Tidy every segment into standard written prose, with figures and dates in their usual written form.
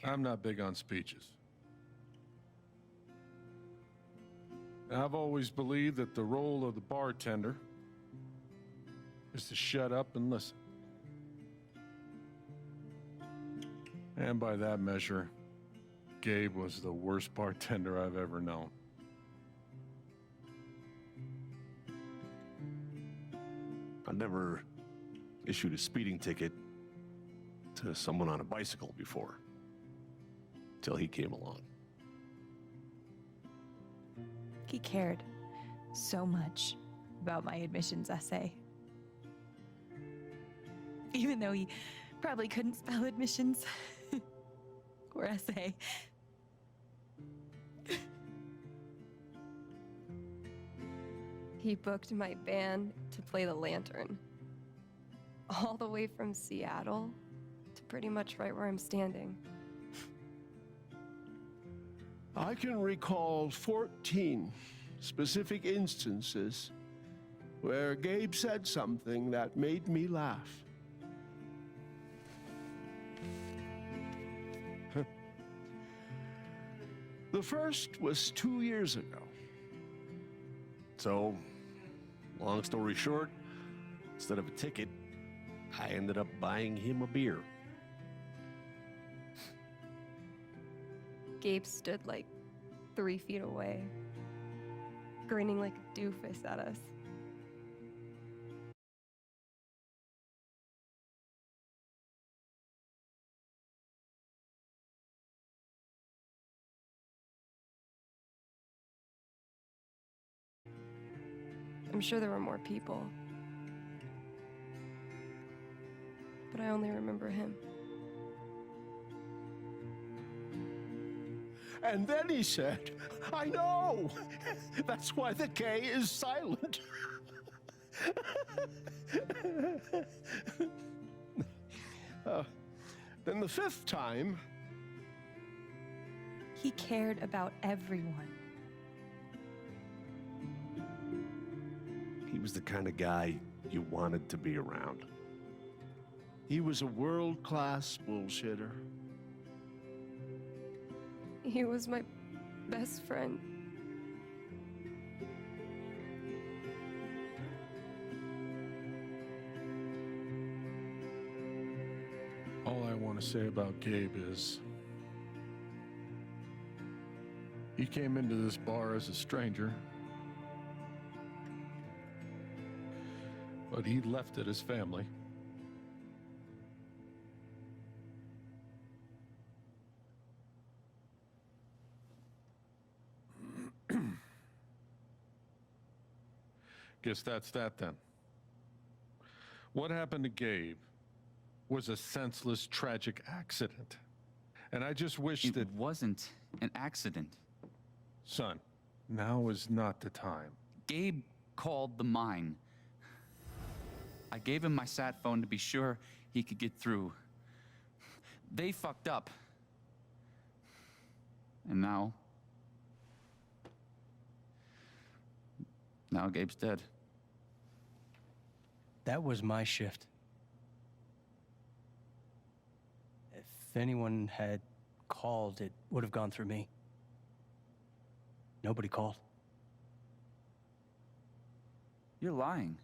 I'm not big on speeches. I've always believed that the role of the bartender is to shut up and listen. And by that measure, Gabe was the worst bartender I've ever known. I never issued a speeding ticket to someone on a bicycle before, till he came along. He cared so much about my admissions essay. Even though he probably couldn't spell admissions or essay. He booked my band to play the Lantern. All the way from Seattle to pretty much right where I'm standing. I can recall 14 specific instances where Gabe said something that made me laugh. The first was 2 years ago. So, long story short, instead of a ticket, I ended up buying him a beer. Gabe stood like 3 feet away, grinning like a doofus at us. I'm sure there were more people, but I only remember him. And then he said, I know! That's why the K is silent. Then the fifth time, He cared about everyone. He was the kind of guy you wanted to be around. he was a world-class bullshitter. He was my best friend. All I want to say about Gabe is he came into this bar as a stranger, but he left it as family. Guess that's that then. What happened to Gabe was a senseless, tragic accident. And I just wish It that... wasn't an accident. Son, now is not the time. Gabe called the mine. I gave him my sat phone to be sure he could get through. They fucked up. And now Gabe's dead. That was my shift. If anyone had called, it would have gone through me. Nobody called. You're lying.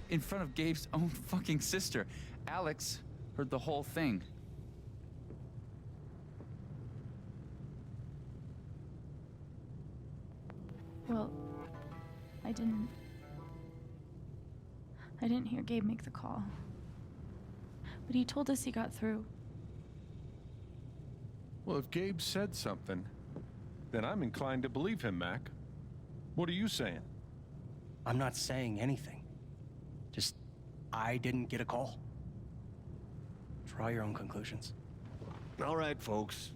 In front of Gabe's own fucking sister. Alex heard the whole thing. Well, I didn't hear Gabe make the call. But he told us he got through. Well, if Gabe said something, then I'm inclined to believe him, Mac. What are you saying? I'm not saying anything. Just, I didn't get a call. Draw your own conclusions. All right, folks.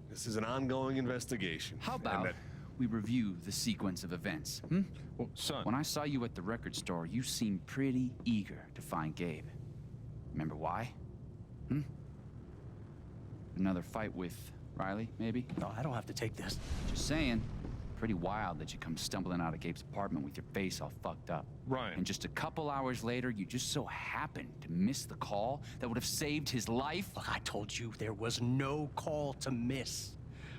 This is an ongoing investigation. How about we review the sequence of events, hmm? Well, son... When I saw you at the record store, you seemed pretty eager to find Gabe. Remember why? Hmm? Another fight with Riley, maybe? No, I don't have to take this. Just saying. Pretty wild that you come stumbling out of Gabe's apartment with your face all fucked up. Ryan. And just a couple hours later, you just so happened to miss the call that would have saved his life. Look, I told you there was no call to miss.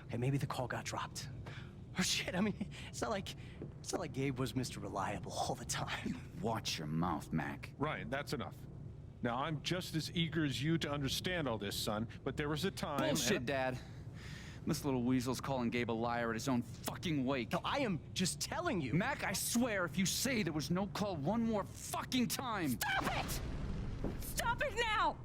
Okay, maybe the call got dropped. Or shit, I mean, it's not like Gabe was Mr. Reliable all the time. Watch your mouth, Mac. Ryan, that's enough. Now, I'm just as eager as you to understand all this, son, but there was a time... Bullshit, Dad. This little weasel's calling Gabe a liar at his own fucking wake. No, I am just telling you. Mac, I swear, if you say there was no call one more fucking time... Stop it! Stop it now!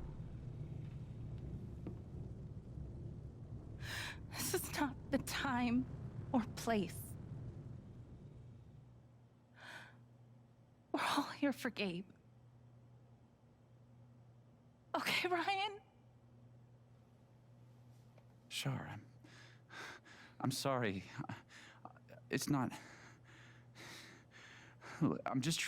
This is not the time or place. We're all here for Gabe. Okay, Ryan? Sure, I'm sorry. It's not... I'm just...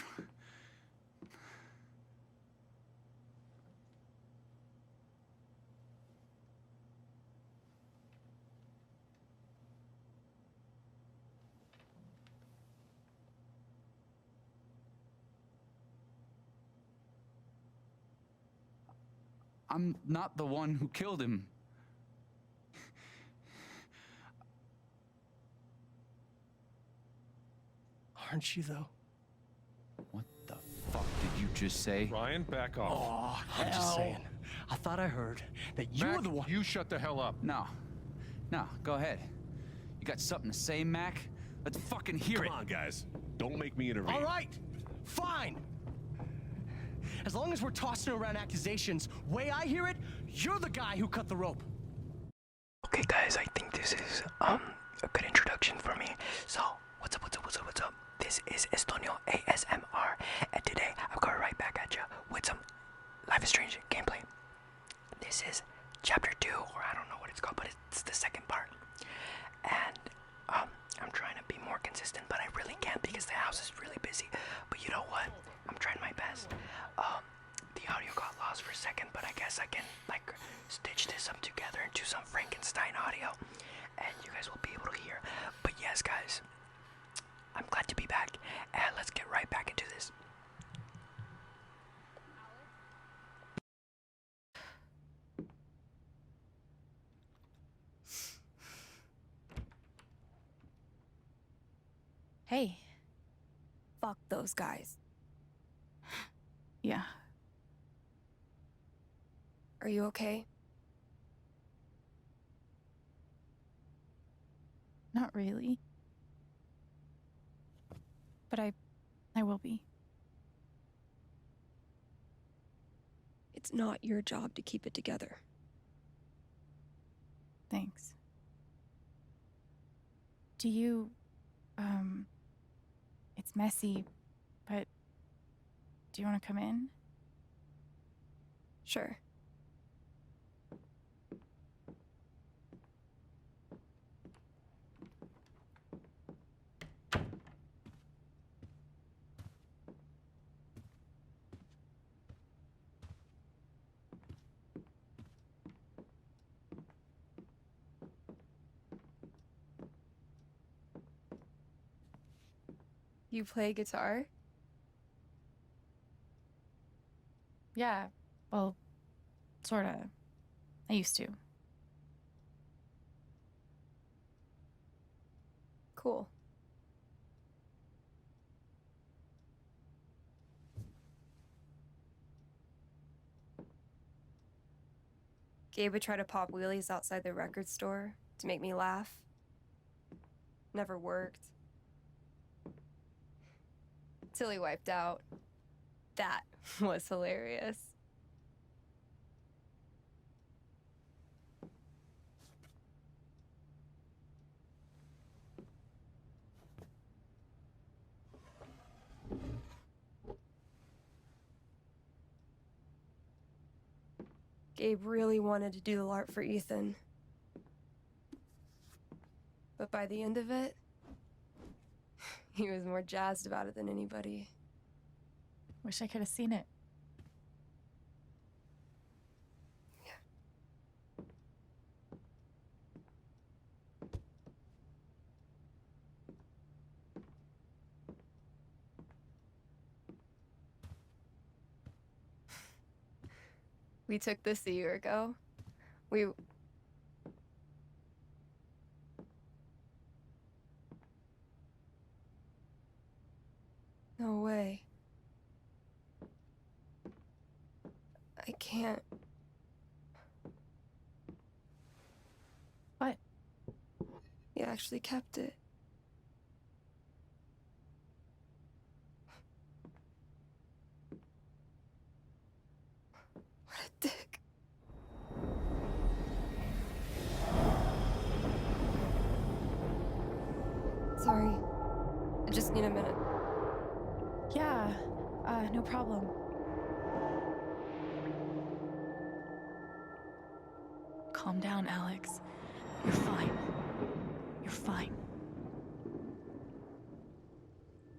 I'm not the one who killed him. Aren't you, though? What the fuck did you just say? Ryan, back off. Oh, I'm just saying. I thought I heard that you Mac, were the one. you shut the hell up. No. No, go ahead. You got something to say, Mac? Let's fucking hear it. Come on, guys. Don't make me intervene. All right, fine. As long as we're tossing around accusations, way I hear it, you're the guy who cut the rope. Okay guys, I think this is a good introduction for me. So, what's up? This is Estonio ASMR, and today I'm going right back at you with some Life is Strange gameplay. This is chapter 2, or I don't know what it's called, but it's the second part. And I'm trying to be more consistent, but I really can't because the house is really busy. But you know what? I'm trying my best. The audio got lost for a second, but I guess I can like stitch this up together into some Frankenstein audio, and you guys will be able to hear. But yes, guys, I'm glad to be back, and let's get right back into this. Hey. Fuck those guys. Yeah. Are you okay? Not really. But I will be. It's not your job to keep it together. Thanks. Do you, it's messy, but do you want to come in? Sure. You play guitar? Yeah, well, sorta. I used to. Cool. Gabe would try to pop wheelies outside the record store to make me laugh. Never worked. Till he wiped out. That was hilarious. Gabe really wanted to do the LARP for Ethan. But by the end of it, he was more jazzed about it than anybody. Wish I could have seen it. We took this a year ago. We. No way. I can't. What? You actually kept it. What a dick. Sorry. I just need a minute. Yeah, no problem. Calm down, Alex. You're fine. You're fine.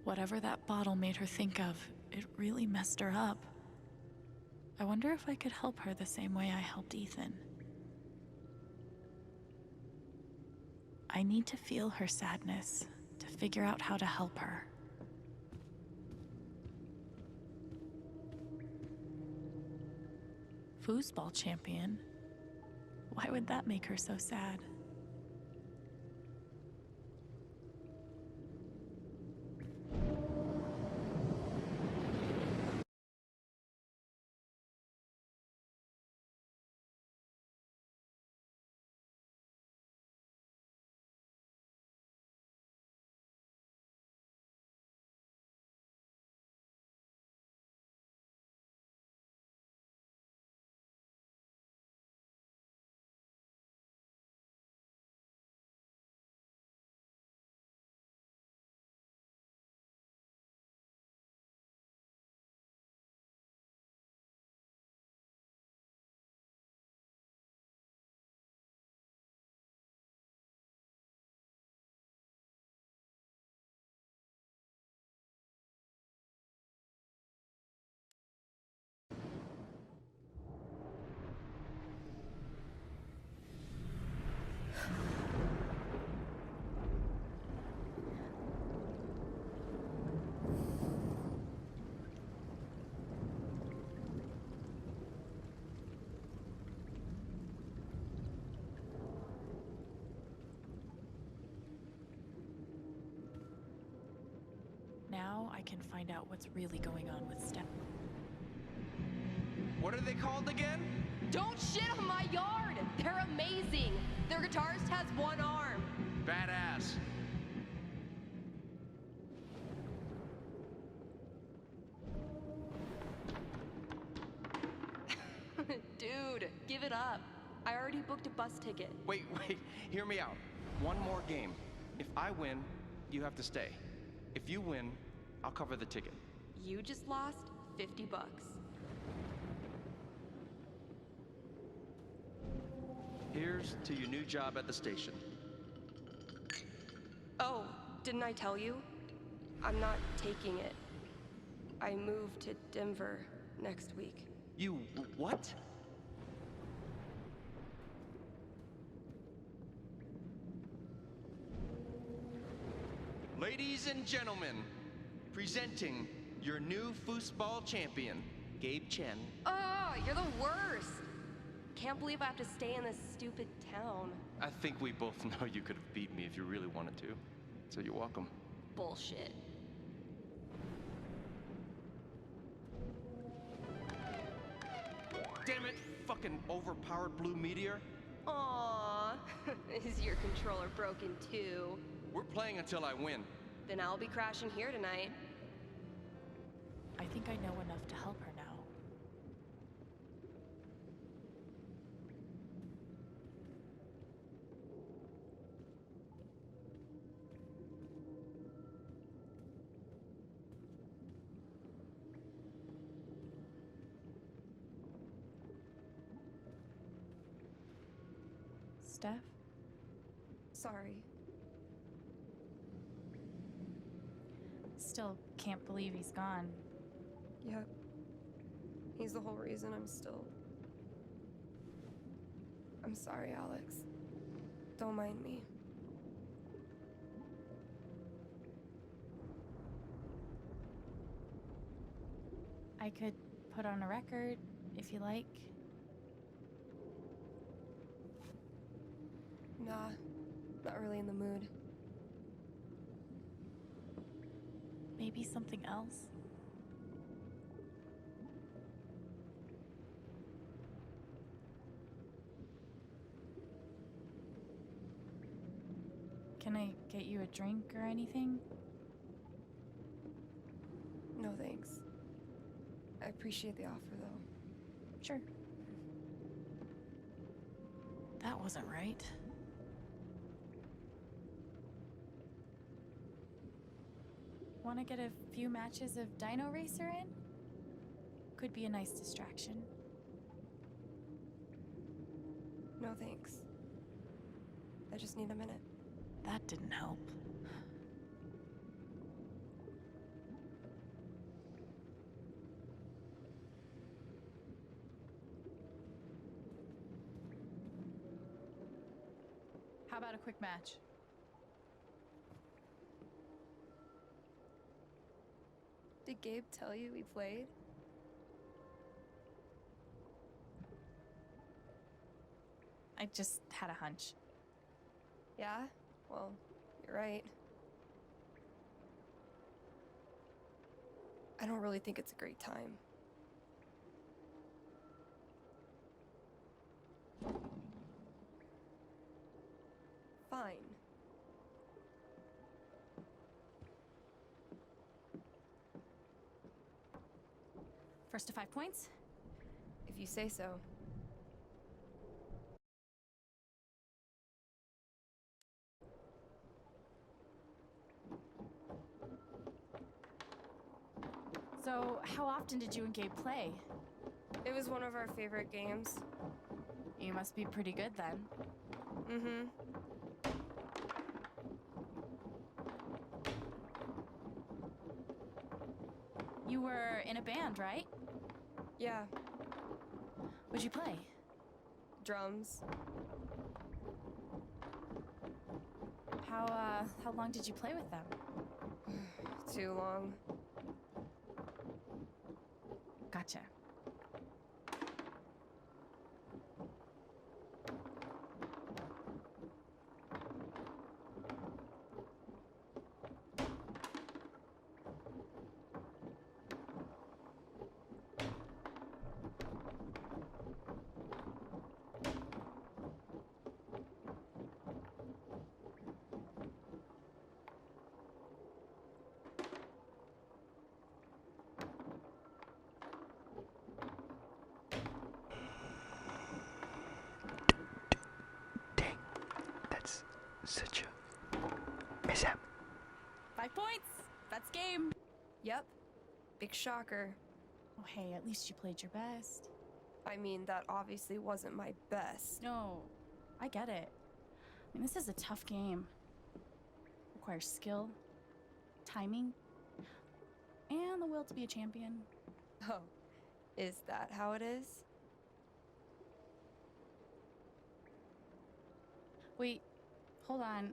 Whatever that bottle made her think of, it really messed her up. I wonder if I could help her the same way I helped Ethan. I need to feel her sadness, to figure out how to help her. Foosball champion? Why would that make her so sad? Now I can find out what's really going on with Steph. What are they called again? Don't shit on my yard! They're amazing! Their guitarist has one arm. Badass. Dude, give it up. I already booked a bus ticket. Wait, hear me out. One more game. If I win, you have to stay. If you win, I'll cover the ticket. You just lost $50. Here's to your new job at the station. Oh, didn't I tell you? I'm not taking it. I move to Denver next week. You what? Ladies and gentlemen, presenting your new foosball champion, Gabe Chen. Oh, you're the worst! Can't believe I have to stay in this stupid town. I think we both know you could have beat me if you really wanted to. So you're welcome. Bullshit. Damn it, fucking overpowered blue meteor. Aww, is your controller broken too? We're playing until I win. Then I'll be crashing here tonight. I think I know enough to help her now. Steph? Sorry. Still can't believe he's gone. Yep. He's the whole reason I'm sorry, Alex. Don't mind me. I could put on a record, if you like. Nah, not really in the mood. Maybe something else? Can I get you a drink or anything? No thanks. I appreciate the offer, though. Sure. That wasn't right. Want to get a few matches of Dino Racer in? Could be a nice distraction. No thanks. I just need a minute. That didn't help. How about a quick match? Did Gabe tell you we played? I just had a hunch. Yeah? Well, you're right. I don't really think it's a great time. Fine. First to 5 points? If you say so. So, how often did you and Gabe play? It was one of our favorite games. You must be pretty good then. Mm-hmm. You were in a band, right? Yeah. What'd you play? Drums. How long did you play with them? Too long. Gotcha. Dang, that's such a mishap. 5 points! That's game! Yep. Big shocker. Oh, hey, at least you played your best. I mean, that obviously wasn't my best. No, I get it. I mean, this is a tough game. Requires skill, timing, and the will to be a champion. Oh, is that how it is? Wait, hold on.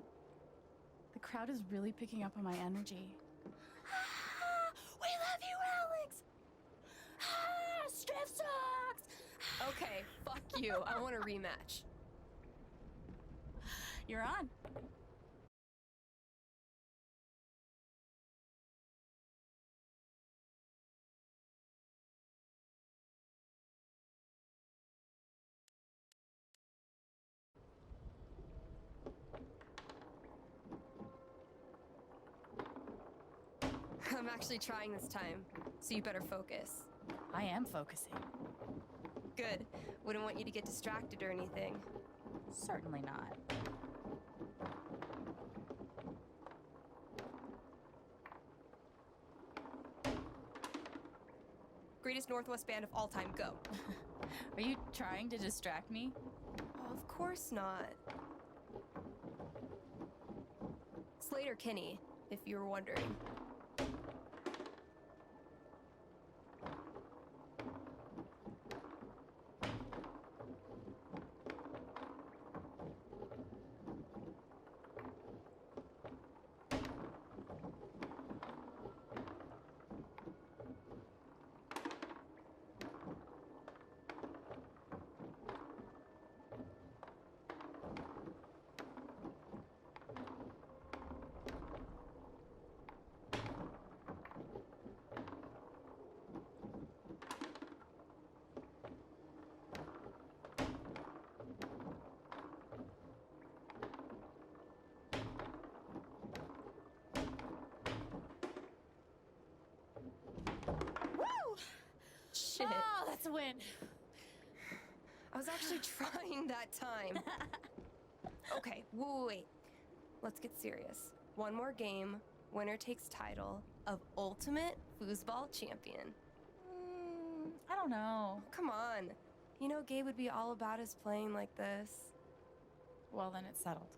The crowd is really picking up on my energy. We love you, Alex! Strip sucks! Okay, fuck you. I want a rematch. You're on. I'm actually trying this time, so you better focus. I am focusing. Good. Wouldn't want you to get distracted or anything. Certainly not. Greatest Northwest band of all time, go. Are you trying to distract me? Of course not. Slater Kinney, if you were wondering. shit. Oh, that's a win. I was actually trying that time. Okay, wait. Let's get serious. One more game. Winner takes title of Ultimate Foosball Champion. I don't know. Come on. You know Gabe would be all about us playing like this. Well, then it's settled.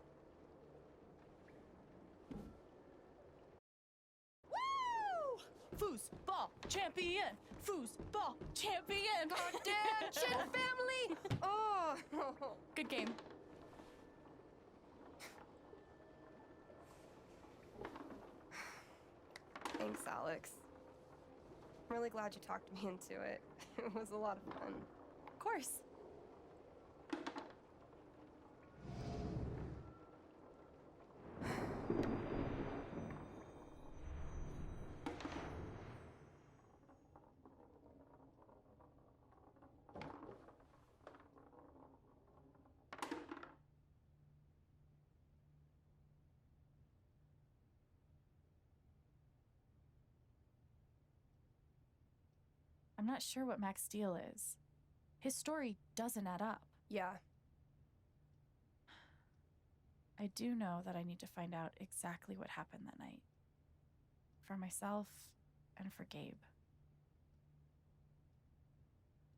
Woo! Foosball champion! Foosball champion! Dad, shit, family! Oh! Good game. Thanks, Alex. I'm really glad you talked me into it. It was a lot of fun. Of course. I'm not sure what Max Steel is. His story doesn't add up. Yeah. I do know that I need to find out exactly what happened that night. For myself and for Gabe.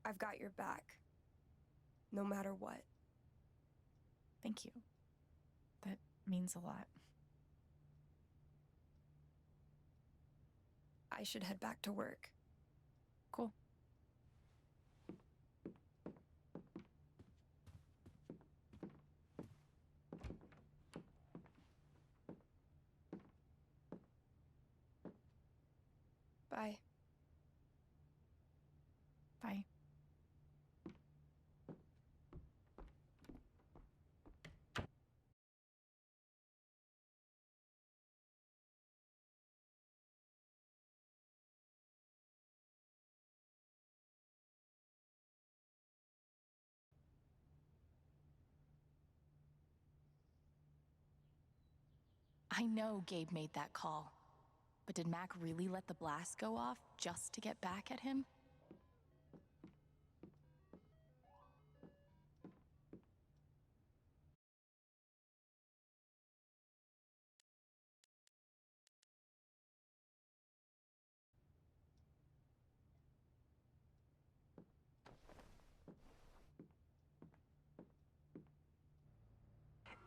I've got your back. No matter what. Thank you. That means a lot. I should head back to work. Cool. Bye. Bye. I know Gabe made that call. But did Mac really let the blast go off just to get back at him?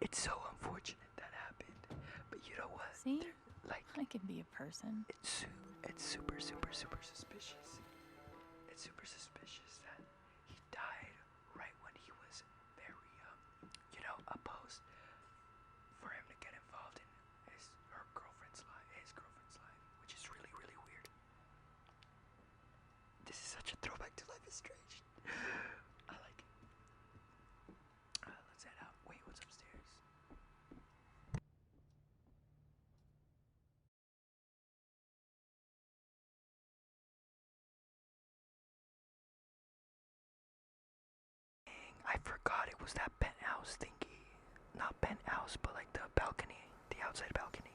It's so unfortunate that happened. But you know what? See? Like, I can be a person. it's super, super, super suspicious. It's super suspicious that he died right when he was very, opposed for him to get involved in his girlfriend's life, which is really, really weird. This is such a throwback to Life is Strange. I like it. Let's head out. Wait, what's upstairs? I forgot it was that penthouse thingy. Not penthouse, but like the balcony, the outside balcony.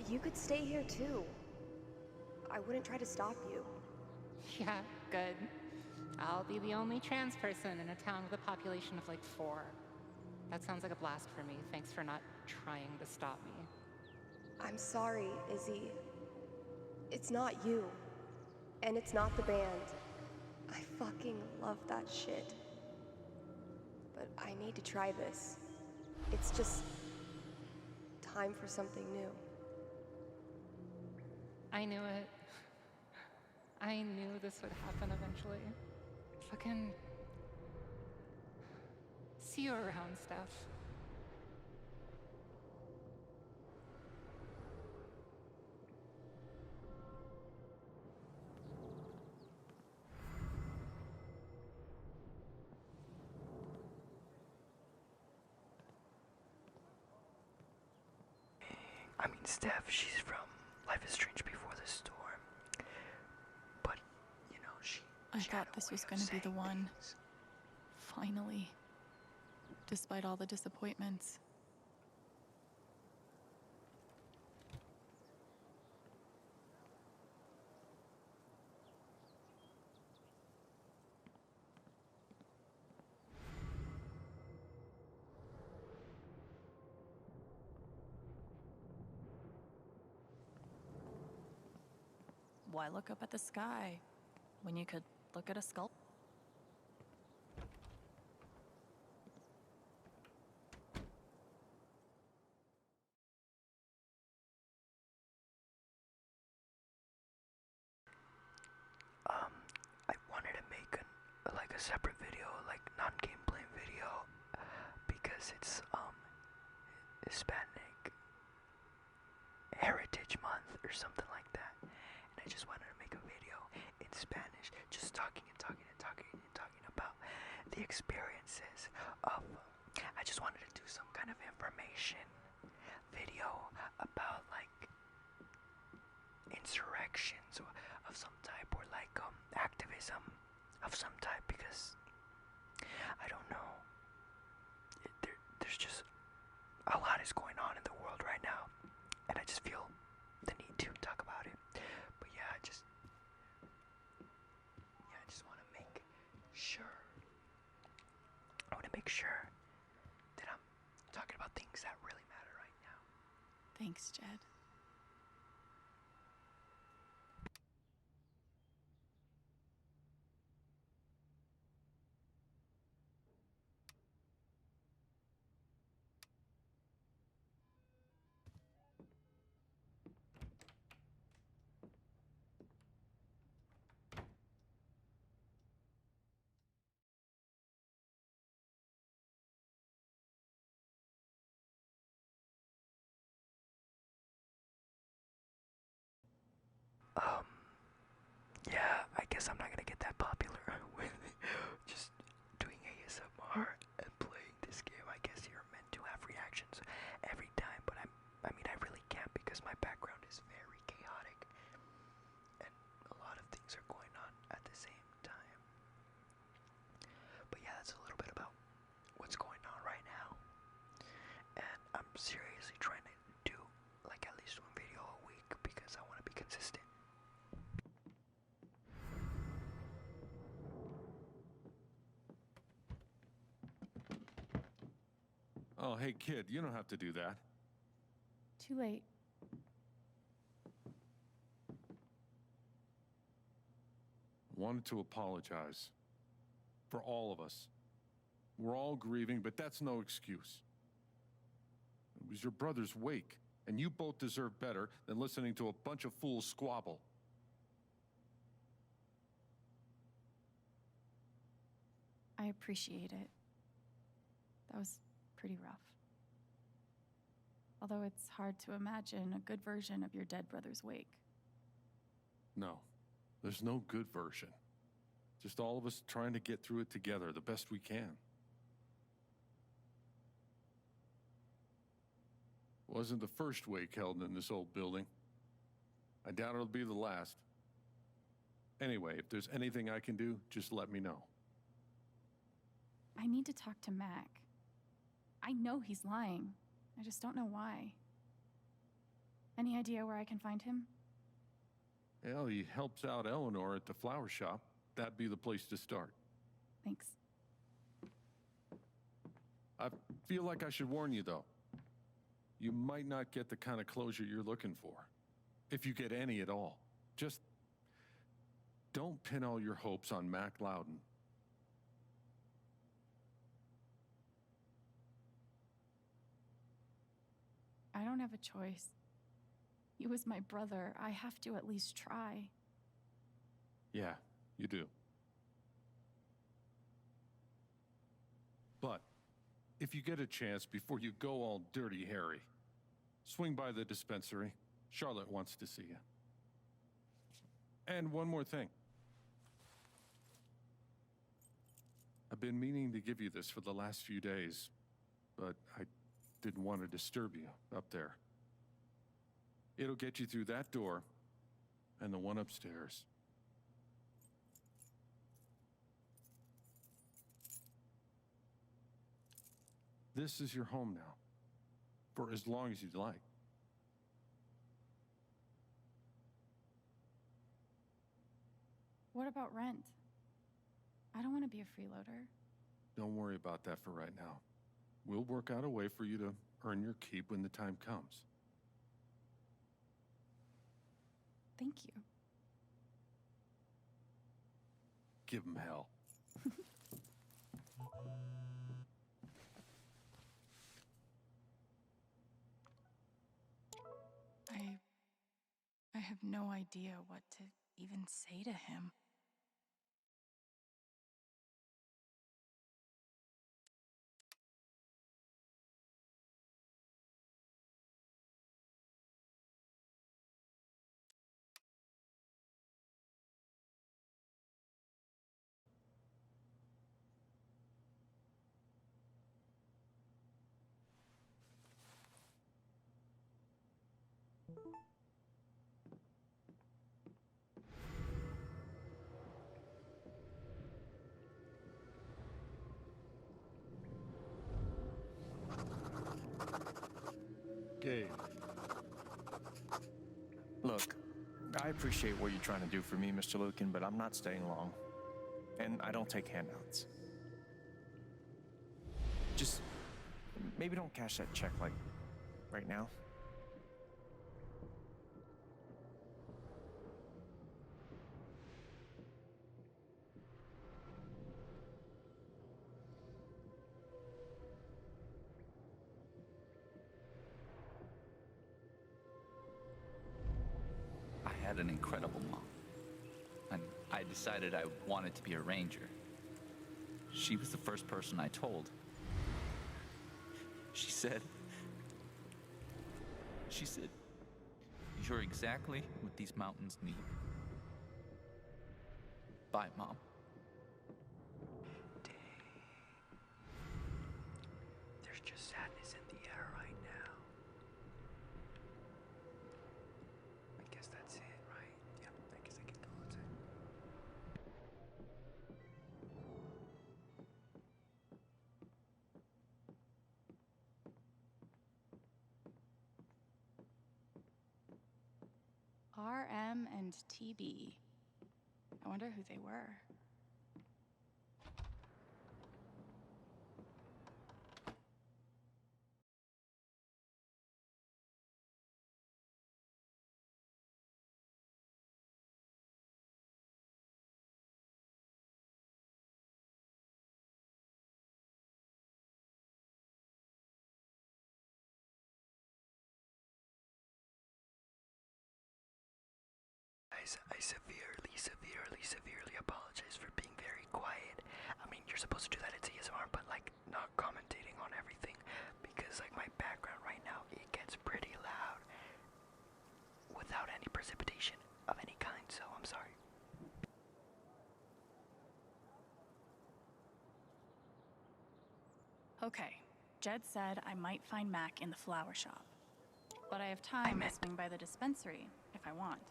You could stay here too. I wouldn't try to stop you. Yeah, good. I'll be the only trans person in a town with a population of like 4. That sounds like a blast for me. Thanks for not trying to stop me. I'm sorry, Izzy. It's not you. And it's not the band. I fucking love that shit. But I need to try this. It's just time for something new. I knew it. I knew this would happen eventually. Fucking see you around, Steph. I mean, Steph, she's from Life is strange before the storm. But, you know, I she thought had a this way was of going to be the saying one. things. Finally. Despite all the disappointments. Why look up at the sky when you could look at a sculpture? I wanted to make like a separate video, like non-gameplay video, because it's Hispanic Heritage Month or something like that, and I just wanted to make a video in Spanish, just talking about the experiences of. I just wanted to do some kind of information video about like insurrections of some type, or like activism of some type, because I don't know, there's just a lot is going on in the world right now, and I just feel the need to talk about it. But yeah, I just want to make sure that I'm talking about things that really matter right now. Thanks, Jed. Yeah, I guess I'm not gonna get that popular with just doing ASMR and playing this game. I guess you're meant to have reactions every time, but I mean, I really can't because my background is very chaotic and a lot of things are going on at the same time. But yeah, that's a little bit about what's going on right now. And I'm seriously trying to do like at least one video a week because I want to be consistent. Oh, hey, kid, you don't have to do that. Too late. Wanted to apologize for all of us. We're all grieving, but that's no excuse. It was your brother's wake, and you both deserve better than listening to a bunch of fools squabble. I appreciate it. That was pretty rough. Although it's hard to imagine a good version of your dead brother's wake. No, there's no good version. Just all of us trying to get through it together the best we can. Wasn't the first wake held in this old building. I doubt it'll be the last. Anyway, if there's anything I can do, just let me know. I need to talk to Mac. I know he's lying. I just don't know why. Any idea where I can find him? Well, he helps out Eleanor at the flower shop. That'd be the place to start. Thanks. I feel like I should warn you, though. You might not get the kind of closure you're looking for. If you get any at all. Just don't pin all your hopes on Mac Loudon. I don't have a choice. He was my brother. I have to at least try. Yeah, you do. But if you get a chance before you go all Dirty Harry, swing by the dispensary. Charlotte wants to see you. And one more thing. I've been meaning to give you this for the last few days, but I didn't want to disturb you up there. It'll get you through that door and the one upstairs. This is your home now, for as long as you'd like. What about rent? I don't want to be a freeloader. Don't worry about that for right now. We'll work out a way for you to earn your keep when the time comes. Thank you. Give them hell. I have no idea what to even say to him. Gabe. Look, I appreciate what you're trying to do for me, Mr. Lucan, but I'm not staying long. And I don't take handouts. Just maybe don't cash that check, like, right now. I had an incredible mom. And I decided I wanted to be a ranger. She was the first person I told. She said, "You're exactly what these mountains need." Bye, Mom. There's just sadness in the air right now. I guess that's it, right? Yep, I guess I can call it. RM and TB. I wonder who they were. I severely apologize for being very quiet. I mean, you're supposed to do that at CSR, but like not commentating on everything because like my background right now, it gets pretty loud without any precipitation of any kind, so I'm sorry. Okay, Jed said I might find Mac in the flower shop. But I have time to swing by the dispensary if I want.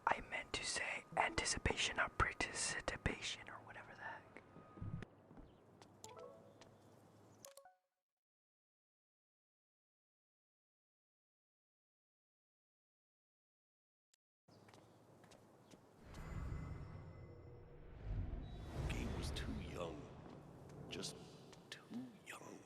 I meant to say anticipation or participation or whatever the heck. Gabe was too young. Just too young.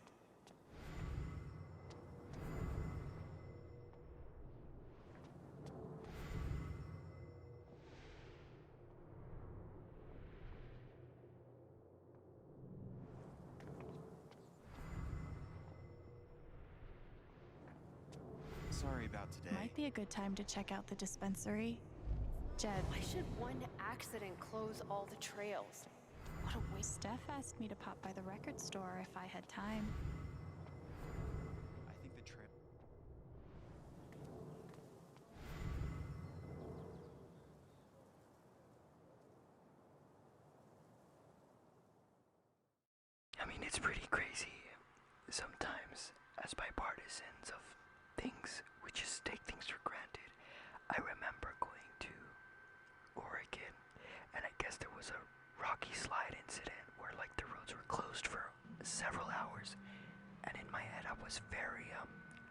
Sorry about today. Might be a good time to check out the dispensary. Jed. Why should one accident close all the trails? What a waste. Steph asked me to pop by the record store if I had time. I think the trail. I mean, it's pretty crazy. Sometimes, as bipartisans of things, we just take things for granted. slide incident where like the roads were closed for several hours, and in my head I was very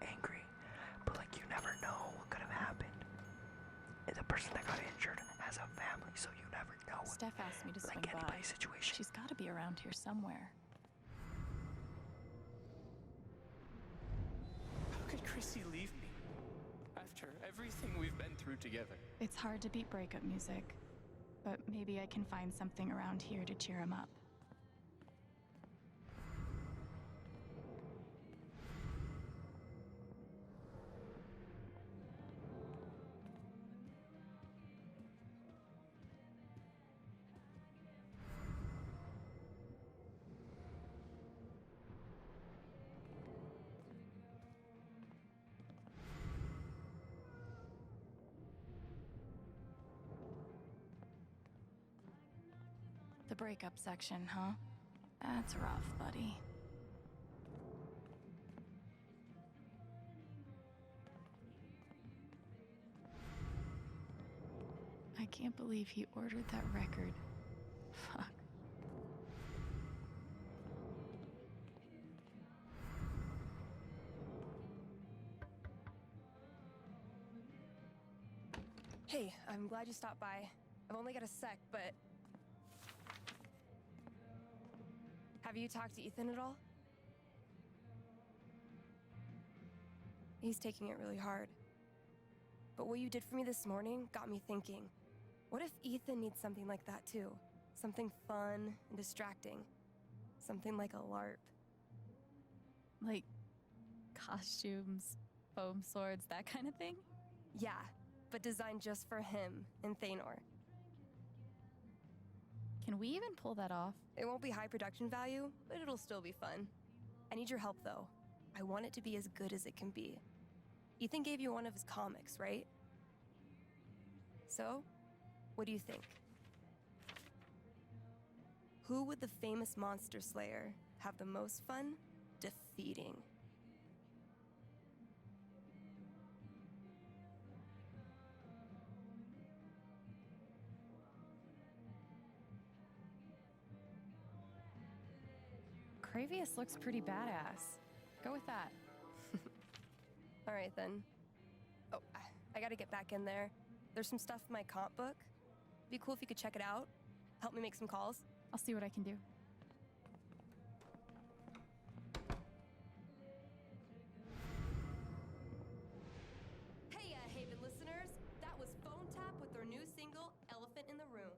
angry, but like you never know what could have happened. And the person that got injured has a family, so you never know. Steph asked me to swing Like by. anybody's situation. She's got to be around here somewhere. How could Chrissy leave me? After everything we've been through together. It's hard to beat breakup music, but maybe I can find something around here to cheer him up. The breakup section, huh? That's rough, buddy. I can't believe he ordered that record. Fuck. Hey, I'm glad you stopped by. I've only got a sec, but... Have you talked to Ethan at all? He's taking it really hard. But what you did for me this morning got me thinking. What if Ethan needs something like that too? Something fun and distracting. Something like a LARP. Like costumes, foam swords, that kind of thing? Yeah, but designed just for him and Thanor. Can we even pull that off? It won't be high production value, but it'll still be fun. I need your help though. I want it to be as good as it can be. Ethan gave you one of his comics, right? So, what do you think? Who would the famous monster slayer have the most fun defeating? Cravius looks pretty badass. Go with that. All right then. Oh, I gotta get back in there. There's some stuff in my comp book. Be cool if you could check it out. Help me make some calls. I'll see what I can do. Hey, Haven listeners. That was Phone Tap with their new single, Elephant in the Room.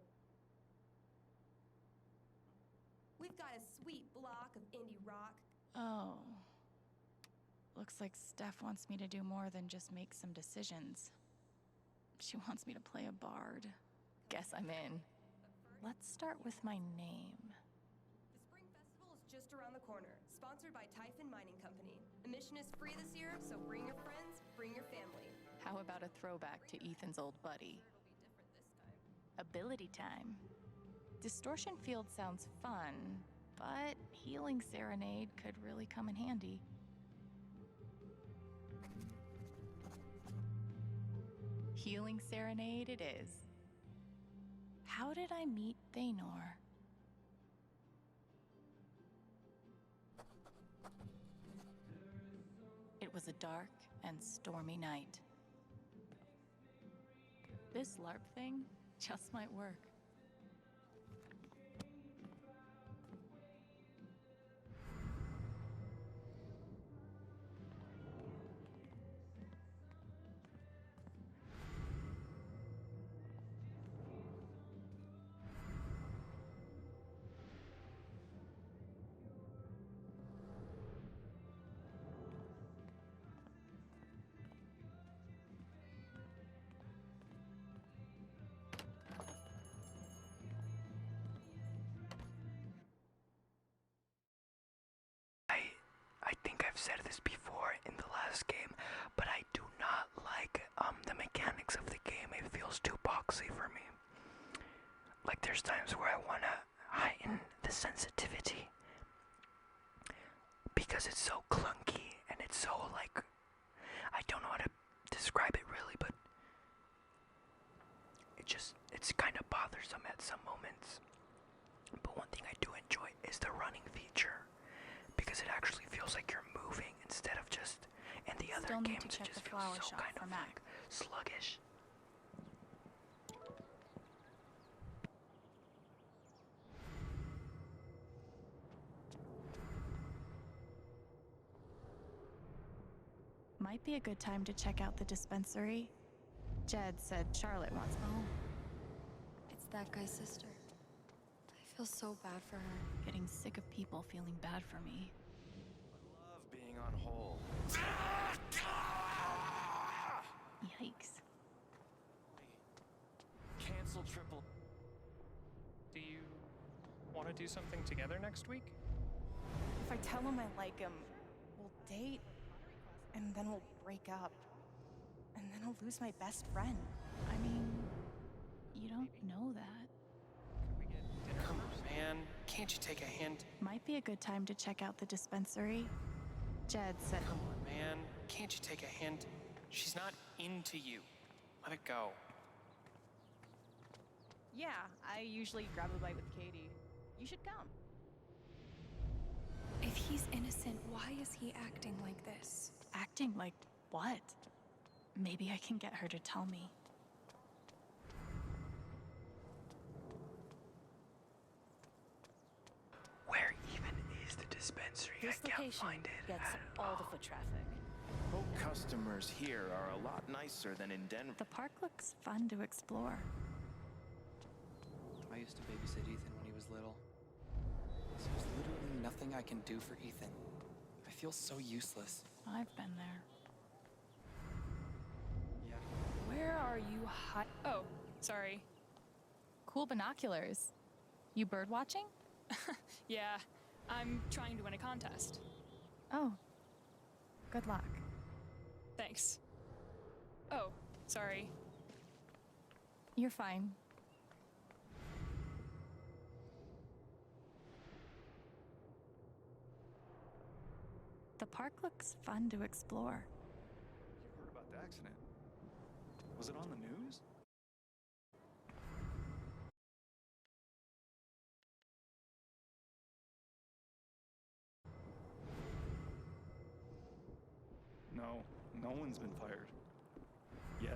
We've got a sweet block of indie rock. Oh. Looks like Steph wants me to do more than just make some decisions. She wants me to play a bard. Guess I'm in. Let's start with my name. The Spring Festival is just around the corner, sponsored by Typhon Mining Company. Admission is free this year, so bring your friends, bring your family. How about a throwback to Ethan's old buddy? Ability time. Distortion Field sounds fun, but Healing Serenade could really come in handy. Healing Serenade it is. How did I meet Thanor? It was a dark and stormy night. This LARP thing just might work. I think I've said this before in the last game, but I do not like the mechanics of the game. It feels too boxy for me. Like there's times where I want to heighten the sensitivity because it's so clunky and it's so like, I don't know how to describe it really, but it's kind of bothersome at some moments. because it actually feels like you're moving instead of just in the other Still need games to it check just the feels flower so shop kind for of Mac. like sluggish. Might be a good time to check out the dispensary. Jed said Charlotte wants. Oh. It's that guy's sister. I feel so bad for her. Getting sick of people feeling bad for me. Love being on hold. Yikes. Cancel triple. Do you want to do something together next week? If I tell him I like him, we'll date, and then we'll break up. And then I'll lose my best friend. I mean, you don't know that. Could we get dinner? Come on, man. Can't you take a hint? Might be a good time to check out the dispensary. Jed said. Come on, man. Can't you take a hint? She's not into you. Let it go. Yeah, I usually grab a bite with Katie. You should come. If he's innocent, why is he acting like this? Acting like what? Maybe I can get her to tell me. Where even is the dispensary? This I can't location find it. gets all the foot traffic. Hope customers here are a lot nicer than in Denver. The park looks fun to explore. I used to babysit Ethan when he was little. So there's literally nothing I can do for Ethan. I feel so useless. I've been there. Yeah. Where are you Oh, sorry. Cool binoculars. You bird watching? Yeah, I'm trying to win a contest. Oh. Good luck. Thanks. Oh, sorry. You're fine. The park looks fun to explore. You heard about the accident? Was it on the news? No, no one's been fired. Yet.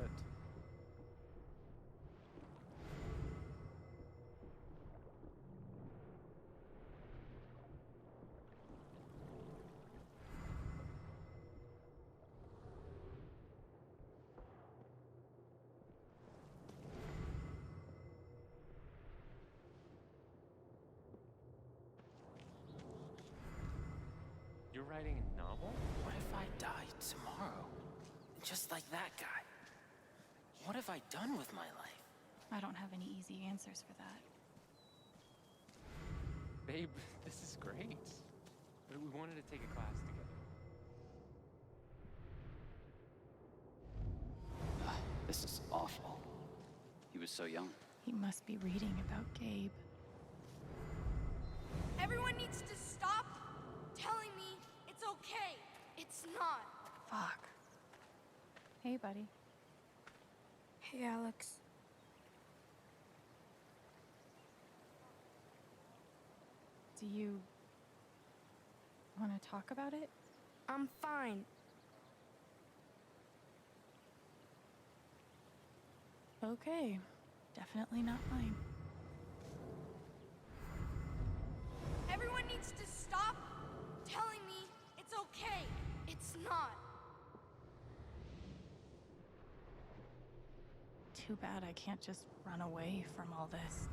You're writing a novel? What if I died tomorrow? Just like that guy. What have I done with my life? I don't have any easy answers for that. Babe, this is great. We wanted to take a class together. This is awful. He was so young. He must be reading about Gabe. Everyone needs to stop telling me it's okay. It's not. Fuck. Hey, buddy. Hey, Alex. Do you want to talk about it? I'm fine. Okay. Definitely not mine. Everyone needs to stop telling me it's okay. It's not. Too bad I can't just run away from all this.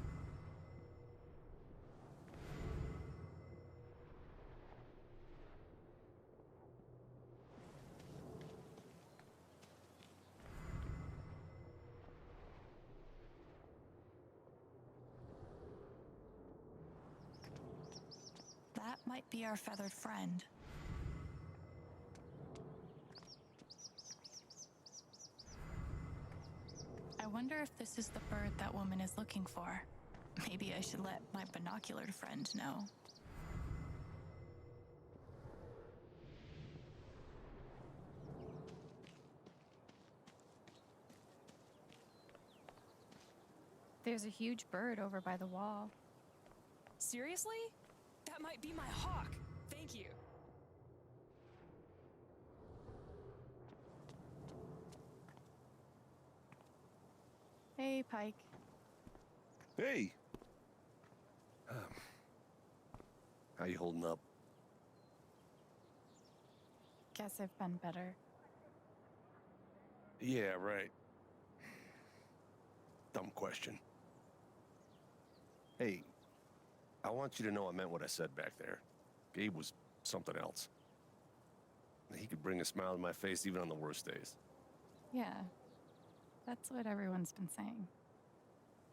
That might be our feathered friend. I wonder if this is the bird that woman is looking for. Maybe I should let my binoculared friend know. There's a huge bird over by the wall. Seriously? That might be my hawk. Thank you. Hey, Pike. Hey! How you holding up? Guess I've been better. Yeah, right. Dumb question. Hey, I want you to know I meant what I said back there. Gabe was something else. He could bring a smile to my face even on the worst days. Yeah, that's what everyone's been saying.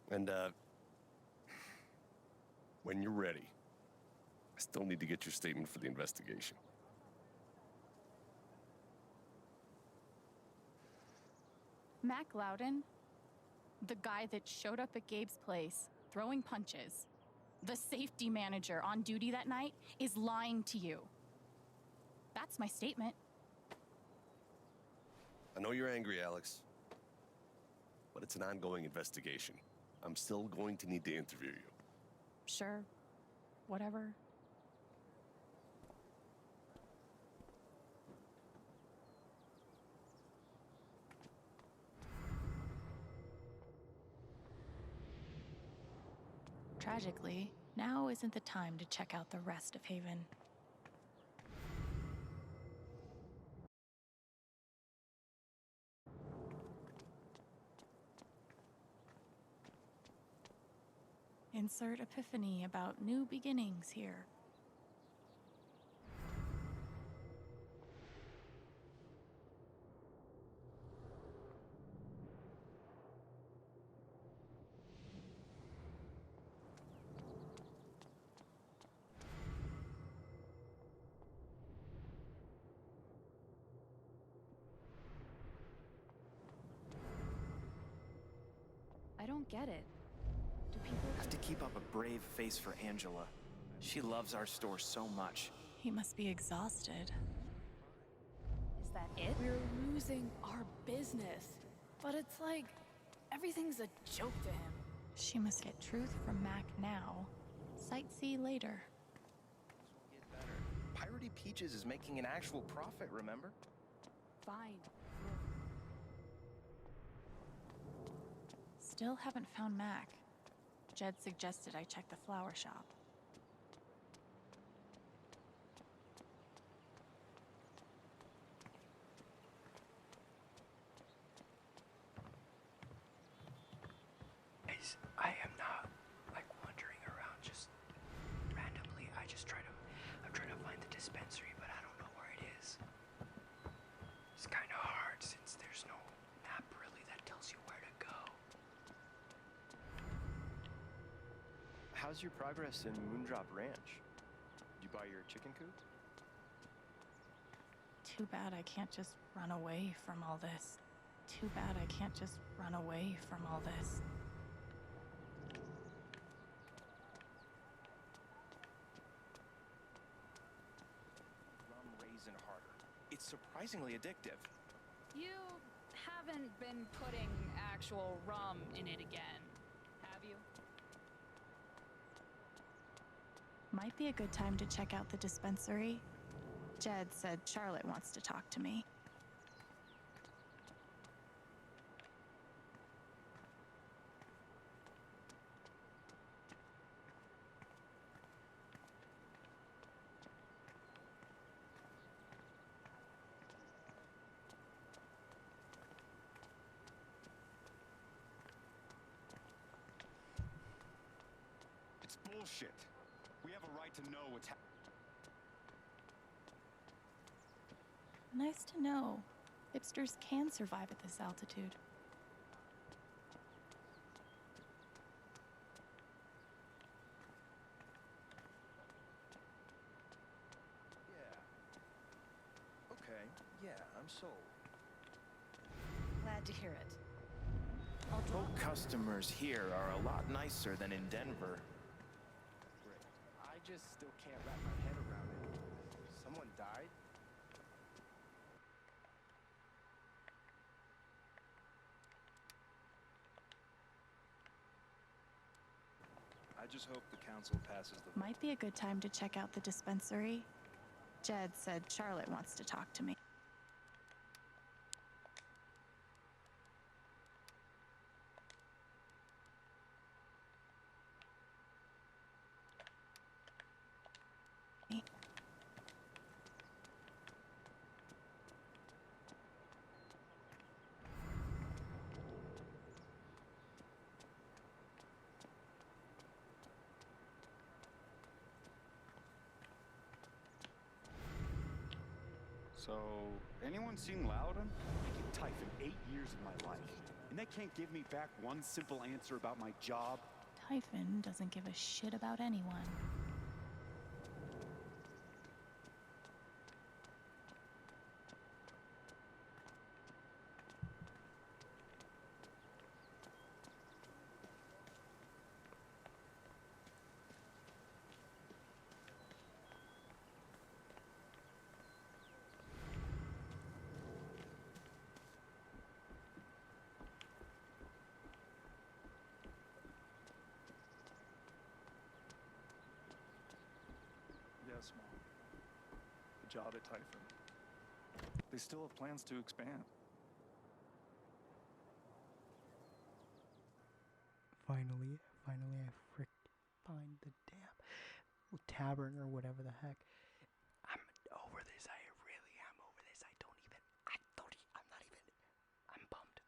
And, when you're ready, I still need to get your statement for the investigation. Mac Loudon, the guy that showed up at Gabe's place, throwing punches, the safety manager on duty that night, is lying to you. That's my statement. I know you're angry, Alex, but it's an ongoing investigation. I'm still going to need to interview you. Sure. Whatever. Tragically, now isn't the time to check out the rest of Haven. Insert epiphany about new beginnings here. I don't get it. Do people Have to keep up a brave face for Angela. She loves our store so much. He must be exhausted. Is that it? We're losing our business. But it's like everything's a joke to him. She must get truth from Mac now. Sightsee later. Get better. Piratey Peaches is making an actual profit, remember? Fine. Still haven't found Mac. Jed suggested I check the flower shop. Guys, I am not like wandering around just randomly. I'm trying to find the dispensary, but I don't know where it is. It's kind of hard since there's no map really that tells you where to go. How's your progress in Moondrop Ranch? Did you buy your chicken coop? Too bad I can't just run away from all this. Too bad I can't just run away from all this. Rum raisin harder. It's surprisingly addictive. You haven't been putting actual rum in it again, have you? Might be a good time to check out the dispensary. Jed said Charlotte wants to talk to me. It's bullshit. We have a right to know what's happening. Nice to know. Hipsters can survive at this altitude. Yeah. Okay, yeah, I'm sold. Glad to hear it. Folk customers here are a lot nicer than in Denver. I just still can't wrap my head around it. Someone died? I just hope the council passes the... Might be a good time to check out the dispensary. Jed said Charlotte wants to talk to me. So, anyone seen Loudon? I can Typhon 8 years of my life, and they can't give me back one simple answer about my job. Typhon doesn't give a shit about anyone. Yes, Mom. The job at Typhon. They still have plans to expand. Finally, I find the damn tavern or whatever the heck. I'm over this. I really am over this. I'm bummed.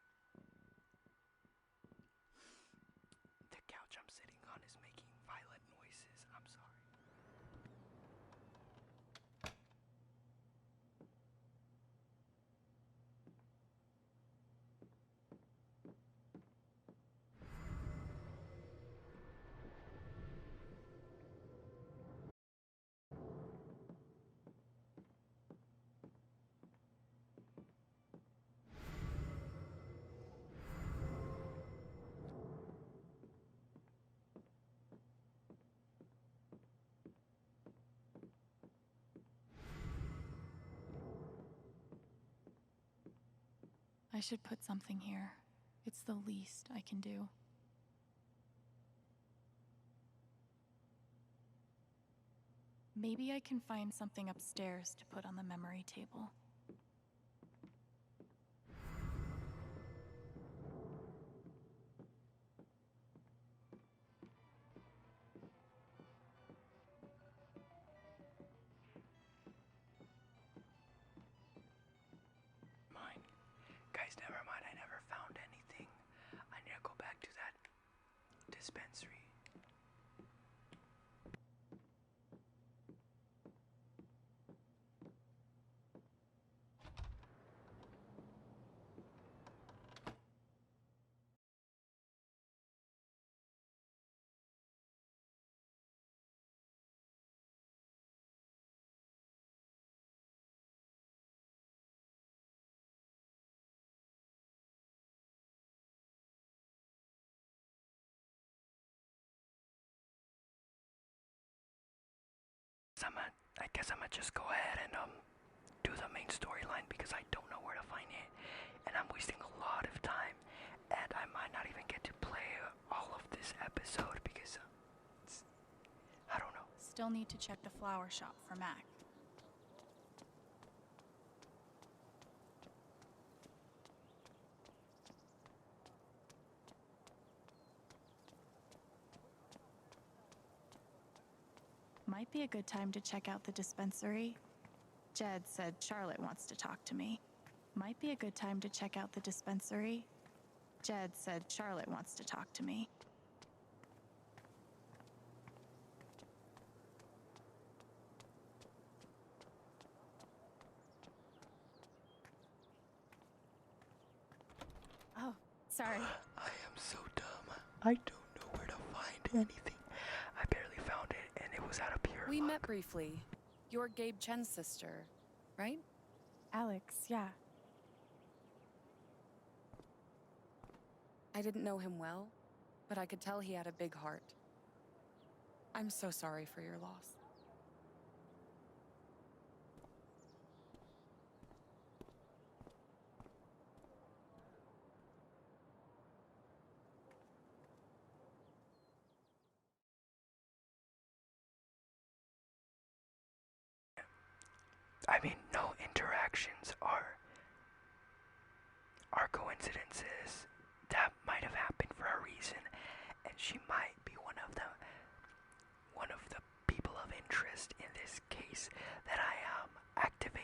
The couch I'm sitting on is making violent noises. I'm sorry. I should put something here. It's the least I can do. Maybe I can find something upstairs to put on the memory table. Mine. Guys, never mind. I never found anything. I need to go back to that dispensary. I guess I'm gonna just go ahead and do the main storyline because I don't know where to find it, and I'm wasting a lot of time, and I might not even get to play all of this episode because I don't know. Still need to check the flower shop for Mac. Might be a good time to check out the dispensary. Jed said Charlotte wants to talk to me. Might be a good time to check out the dispensary. Jed said Charlotte wants to talk to me. Oh, sorry. I am so dumb. I don't know where to find anything. I barely found it, and it was out of pure We luck. met briefly. You're Gabe Chen's sister, right? Alex, yeah. I didn't know him well, but I could tell he had a big heart. I'm so sorry for your loss. I mean, no interactions are coincidences. That might have happened for a reason, and she might be one of the people of interest in this case that I am activating.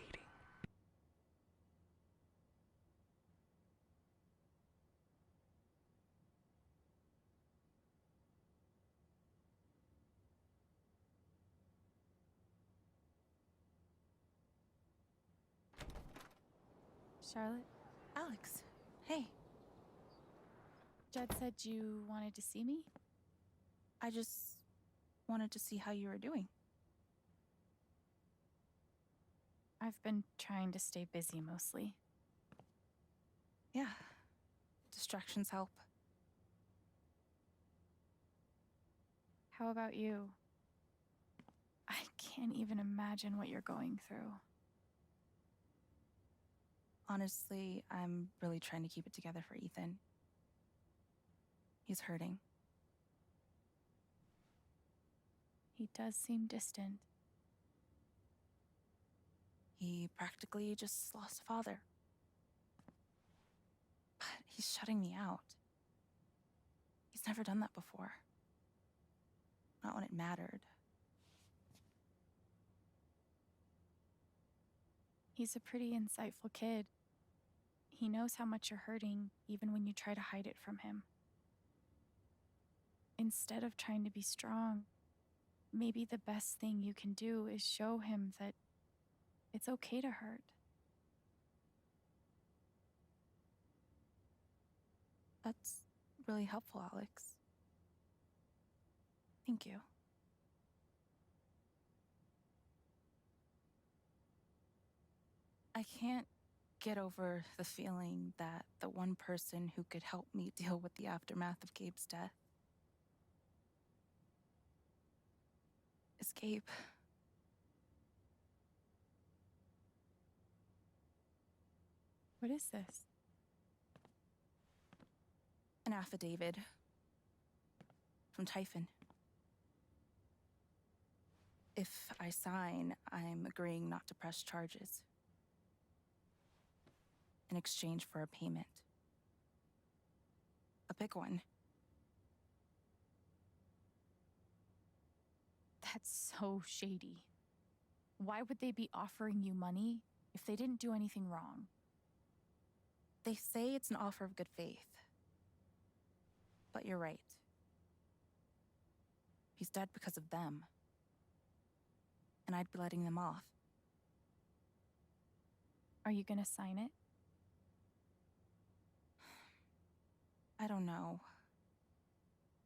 Charlotte. Alex, hey. Jed said you wanted to see me? I just wanted to see how you were doing. I've been trying to stay busy mostly. Yeah. Distractions help. How about you? I can't even imagine what you're going through. Honestly, I'm really trying to keep it together for Ethan. He's hurting. He does seem distant. He practically just lost a father. But he's shutting me out. He's never done that before. Not when it mattered. He's a pretty insightful kid. He knows how much you're hurting, even when you try to hide it from him. Instead of trying to be strong, maybe the best thing you can do is show him that it's okay to hurt. That's really helpful, Alex. Thank you. I can't get over the feeling that the one person who could help me deal with the aftermath of Gabe's death is Gabe. What is this? An affidavit from Typhon. If I sign, I'm agreeing not to press charges in exchange for a payment. A big one. That's so shady. Why would they be offering you money if they didn't do anything wrong? They say it's an offer of good faith. But you're right. He's dead because of them. And I'd be letting them off. Are you gonna sign it? I don't know.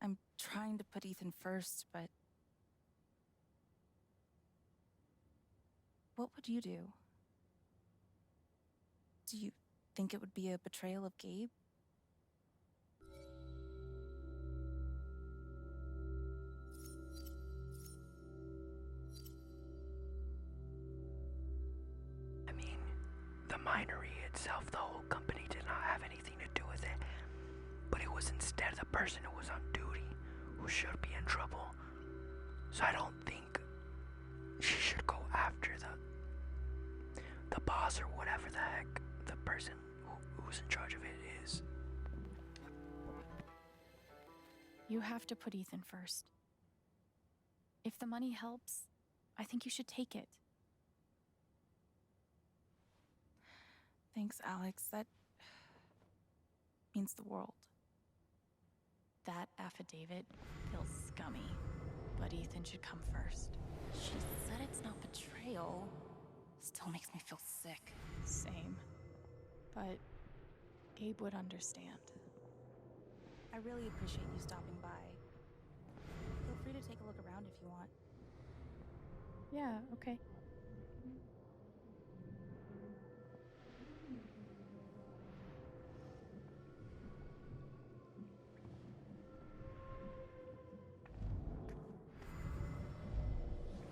I'm trying to put Ethan first, but... What would you do? Do you think it would be a betrayal of Gabe? I mean, the minery itself, the whole company did not have anything to do with it. But it was instead the person who was on duty who should be in trouble. So I don't think she should go after the boss or whatever the heck the person who's in charge of it is. You have to put Ethan first. If the money helps, I think you should take it. Thanks, Alex. That means the world. That affidavit feels scummy, but Ethan should come first. She said it's not betrayal. Still makes me feel sick. Same. But Gabe would understand. I really appreciate you stopping by. Feel free to take a look around if you want. Yeah, okay.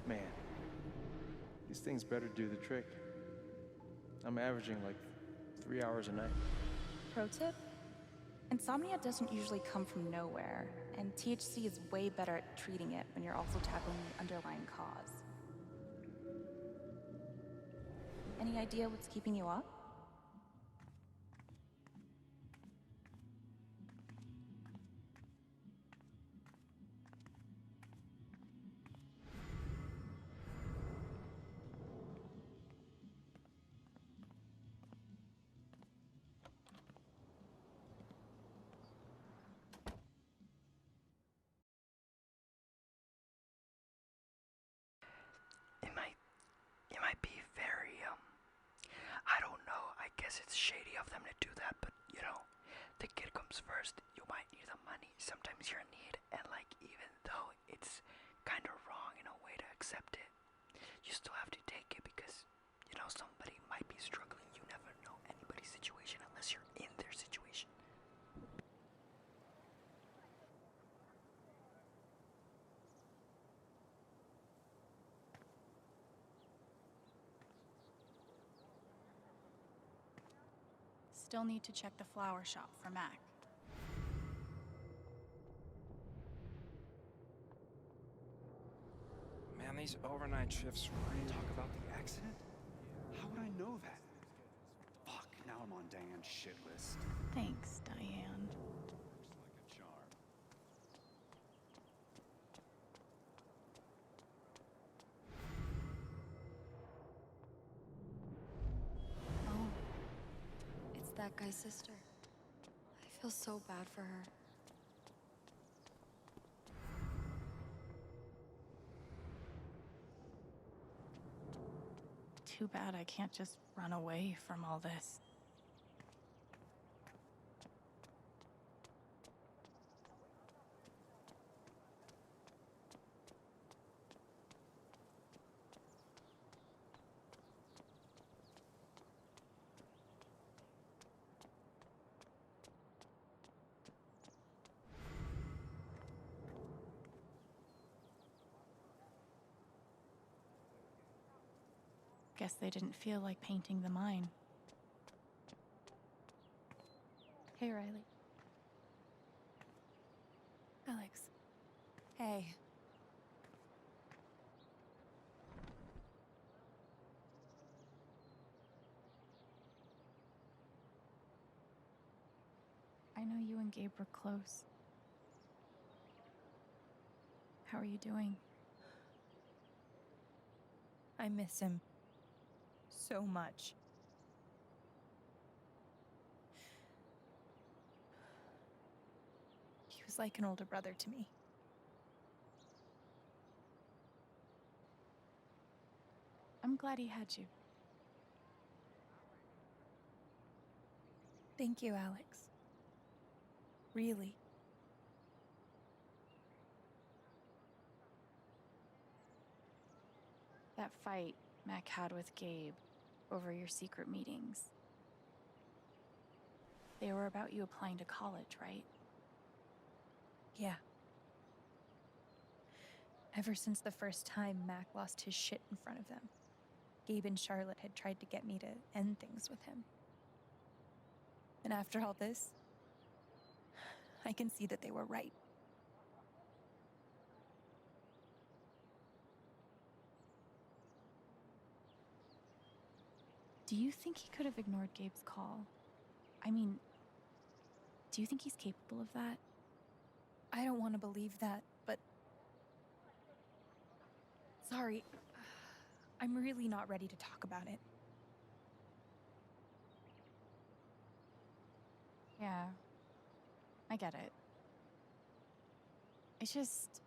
Man, these things better do the trick. I'm averaging like 3 hours a night. Pro tip? Insomnia doesn't usually come from nowhere, and THC is way better at treating it when you're also tackling the underlying cause. Any idea what's keeping you up? It might be very, I don't know comes first. You might need the money. Sometimes you're in need, and like even though it's kind of wrong in a way to accept it, you still have to take it because you know somebody might be struggling. You never know anybody's situation unless you're in their situation. Still need to check the flower shop for Mac. Man, these overnight shifts really... Talk about the accident? How would I know that? Fuck, now I'm on Diane's shit list. Thanks, Diane. Looks like a charm. Oh, it's that guy's sister. I feel so bad for her. Too bad I can't just run away from all this. Guess they didn't feel like painting the mine. Hey, Riley. Alex. Hey. I know you and Gabe were close. How are you doing? I miss him so much. He was like an older brother to me. I'm glad he had you. Thank you, Alex. Really. That fight Mac had with Gabe over your secret meetings. They were about you applying to college, right? Yeah. Ever since the first time Mac lost his shit in front of them, Gabe and Charlotte had tried to get me to end things with him. And after all this, I can see that they were right. Do you think he could have ignored Gabe's call? I mean, do you think he's capable of that? I don't want to believe that, but... Sorry. I'm really not ready to talk about it. Yeah, I get it. It's just...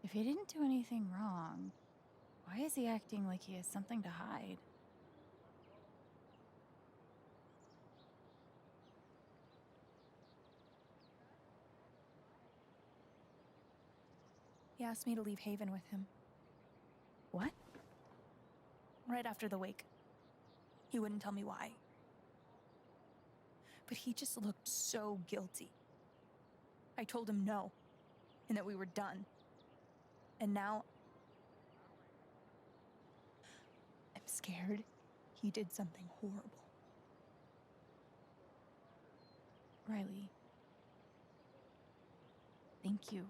if he didn't do anything wrong, why is he acting like he has something to hide? He asked me to leave Haven with him. What? Right after the wake. He wouldn't tell me why. But he just looked so guilty. I told him no, and that we were done. And now... I'm scared he did something horrible. Riley, thank you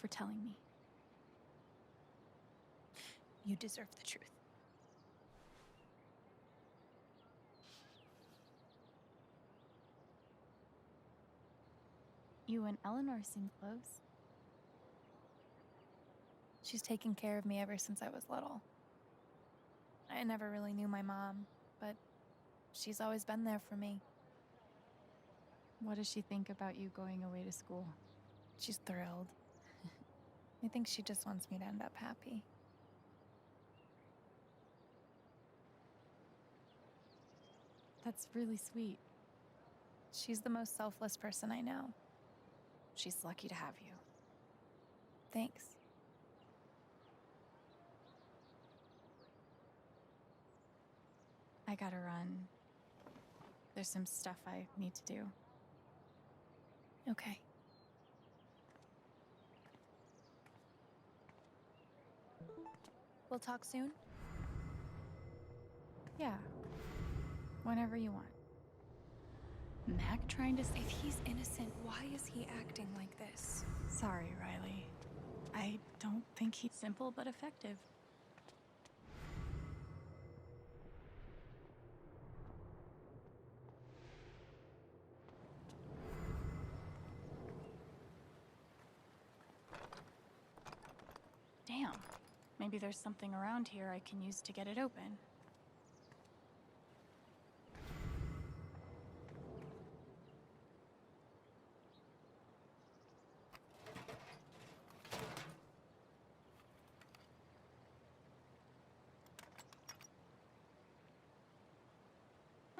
for telling me. You deserve the truth. You and Eleanor seem close. She's taken care of me ever since I was little. I never really knew my mom, but she's always been there for me. What does she think about you going away to school? She's thrilled. I think she just wants me to end up happy. That's really sweet. She's the most selfless person I know. She's lucky to have you. Thanks. I gotta run. There's some stuff I need to do. Okay. We'll talk soon? Yeah. Whenever you want. Mac trying to If he's innocent, why is he acting like this? Sorry, Riley. I don't think he's simple but effective. Damn. Maybe there's something around here I can use to get it open.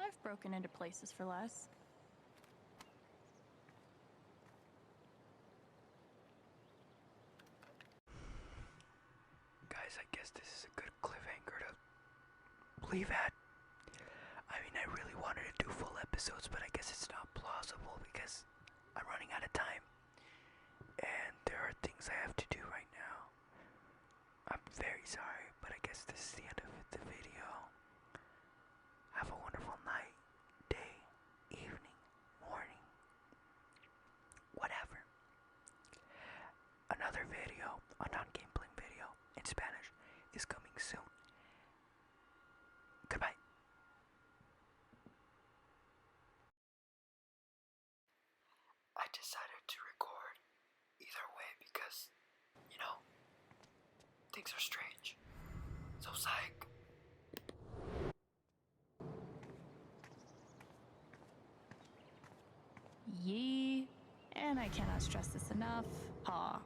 I've broken into places for less. Guys, I guess this is a good cliffhanger to leave at. I mean, I really wanted to do full episodes, but I guess it's not plausible because I'm running out of time. And there are things I have to do right now. I'm very sorry, but I guess this is the end of the video. Have a wonderful night, day, evening, morning, whatever. Another video, a non-gameplay video in Spanish is coming soon. Goodbye. I decided to record either way because, you know, things are strange. So psych. Yee. And I cannot stress this enough. Ha.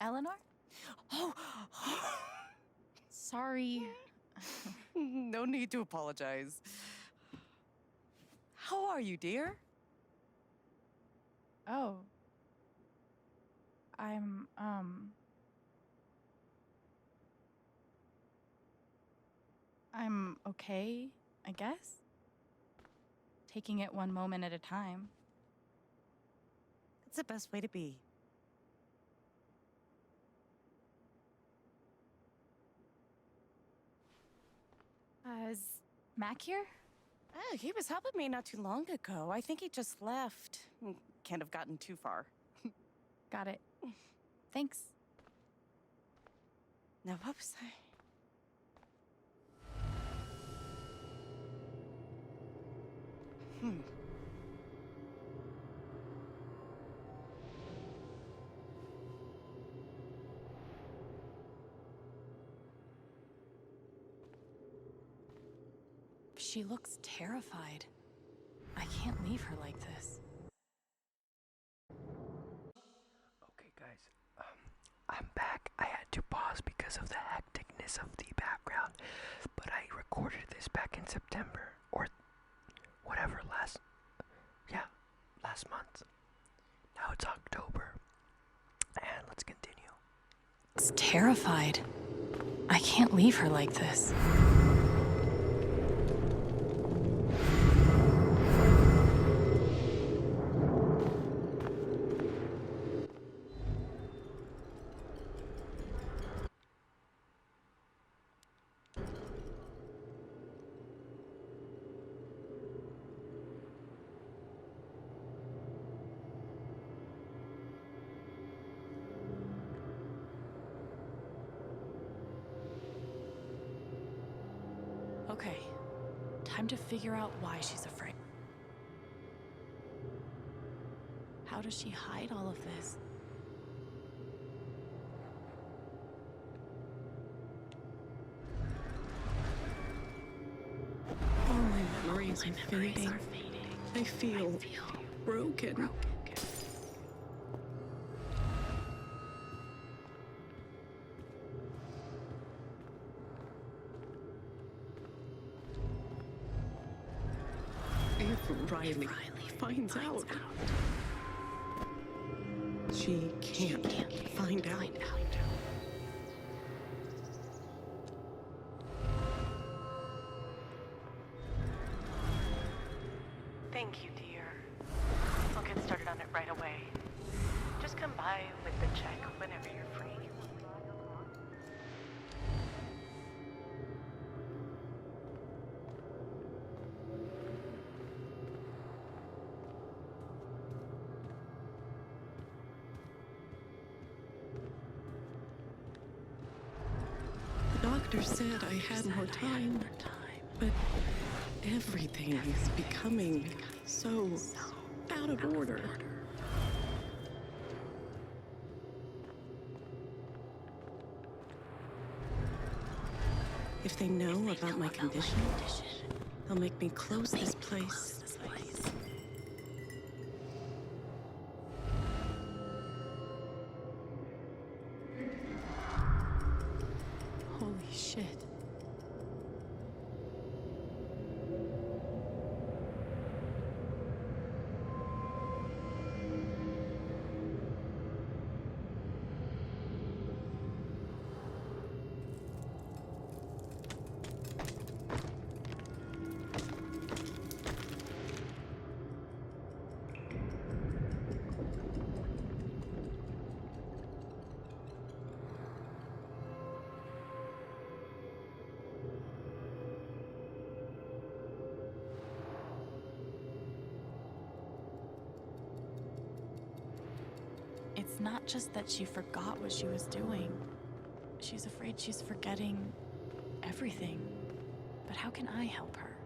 Eleanor? Oh, Sorry. no need to apologize. How are you, dear? Oh. I'm okay, I guess. Taking it one moment at a time. It's the best way to be. Is Mac here? Oh, he was helping me not too long ago. I think he just left. Can't have gotten too far. Got it. Thanks. Now, what was I? She looks terrified. I can't leave her like this. Okay, guys, I'm back. I had to pause because of the hecticness of the background, but I recorded this back in September, or whatever, last month. Now it's October, and let's continue. It's terrified. I can't leave her like this. Okay, time to figure out why she's afraid. How does she hide all of this? All my memories are fading. I feel broken. If Riley finds out, she can't find out. Thank you, dear. I'll get started on it right away. Just come by with the check whenever you're free. The doctor said I had more time, but everything is becoming so out of order. If they know about my condition, they'll make me close this place. Holy shit. It's not just that she forgot what she was doing. She's afraid she's forgetting everything. But how can I help her?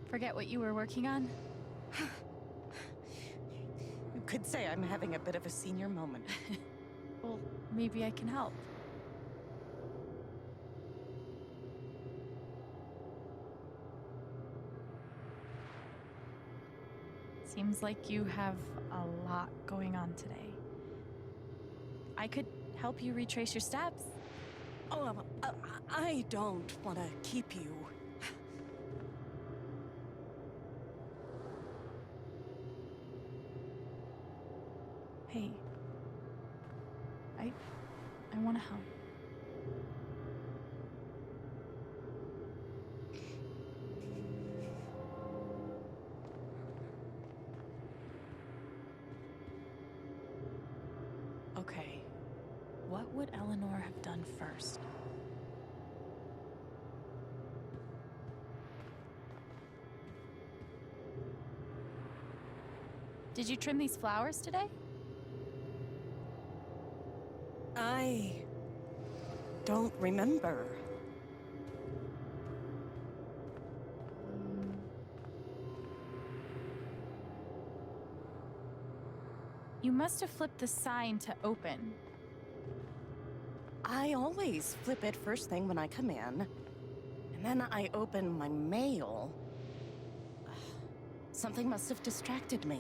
Forget what you were working on? You could say I'm having a bit of a senior moment. Well, maybe I can help. Seems like you have a lot going on today. I could help you retrace your steps. Oh, I don't want to keep you. Hey, I want to help. Okay, what would Eleanor have done first? Did you trim these flowers today? I don't remember. You must have flipped the sign to open. I always flip it first thing when I come in, and then I open my mail. Something must have distracted me.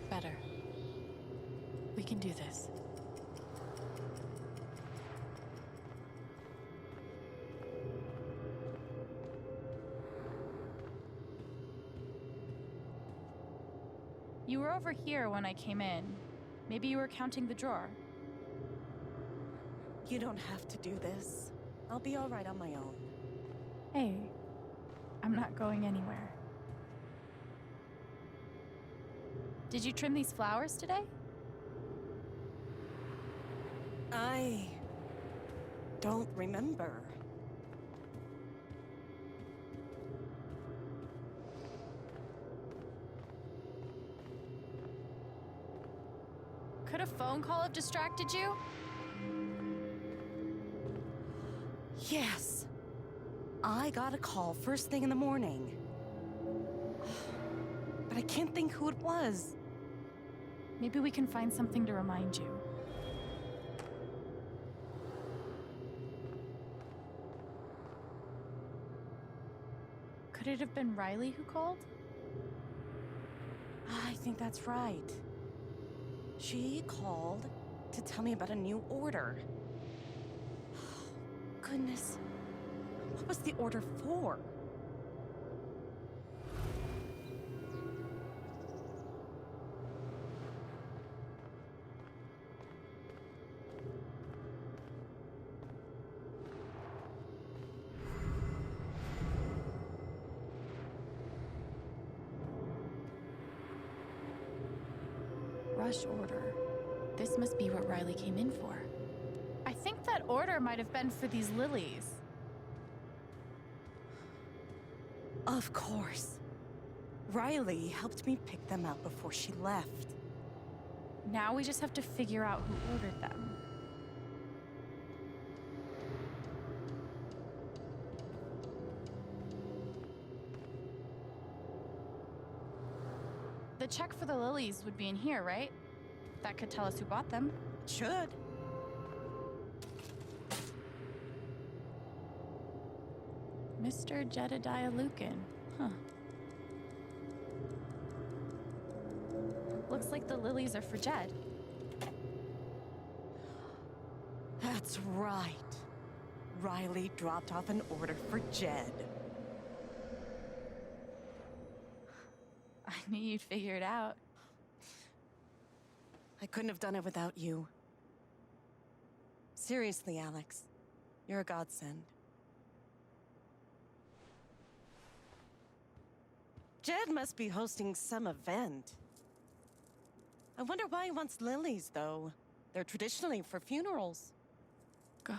Better. We can do this. You were over here when I came in. Maybe you were counting the drawer. You don't have to do this. I'll be all right on my own. Hey, I'm not going anywhere. Did you trim these flowers today? I don't remember. Could a phone call have distracted you? Yes. I got a call first thing in the morning. But I can't think who it was. Maybe we can find something to remind you. Could it have been Riley who called? I think that's right. She called to tell me about a new order. Goodness. What was the order for? Rush order. This must be what Riley came in for. I think that order might have been for these lilies. Of course. Riley helped me pick them out before she left. Now we just have to figure out who ordered them. The check for the lilies would be in here, right? That could tell us who bought them. Should. Mr. Jedediah Lucan. Huh. Looks like the lilies are for Jed. That's right. Riley dropped off an order for Jed. I knew you'd figure it out. I couldn't have done it without you. Seriously, Alex. You're a godsend. Jed must be hosting some event. I wonder why he wants lilies, though. They're traditionally for funerals. God.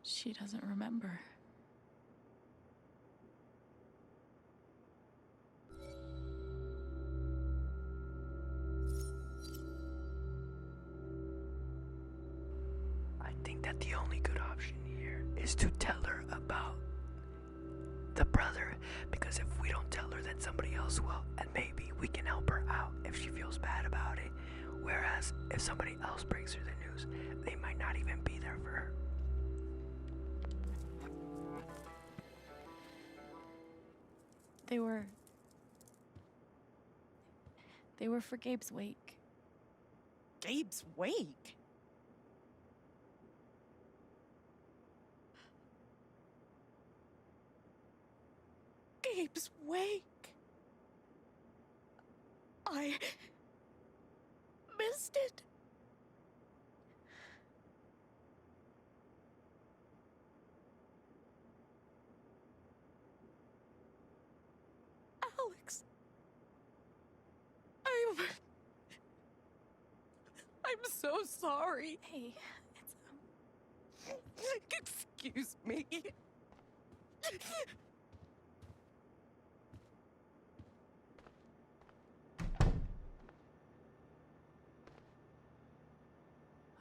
She doesn't remember. I think that the only good option here is to tell her about the brother, because if we don't tell her, then somebody else will, and maybe we can help her out if she feels bad about it. Whereas if somebody else brings her the news, they might not even be there for her. They were for Gabe's wake. Gabe's wake? Gabe's wake? I missed it. Alex. I'm so sorry. Hey, Excuse me.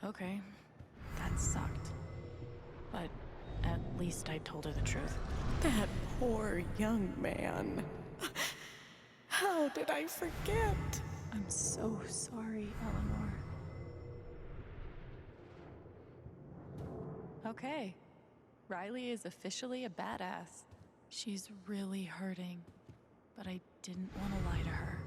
Okay, that sucked. But at least I told her the truth. That poor young man. How did I forget? I'm so sorry, Eleanor. Okay, Riley is officially a badass. She's really hurting, but I didn't want to lie to her.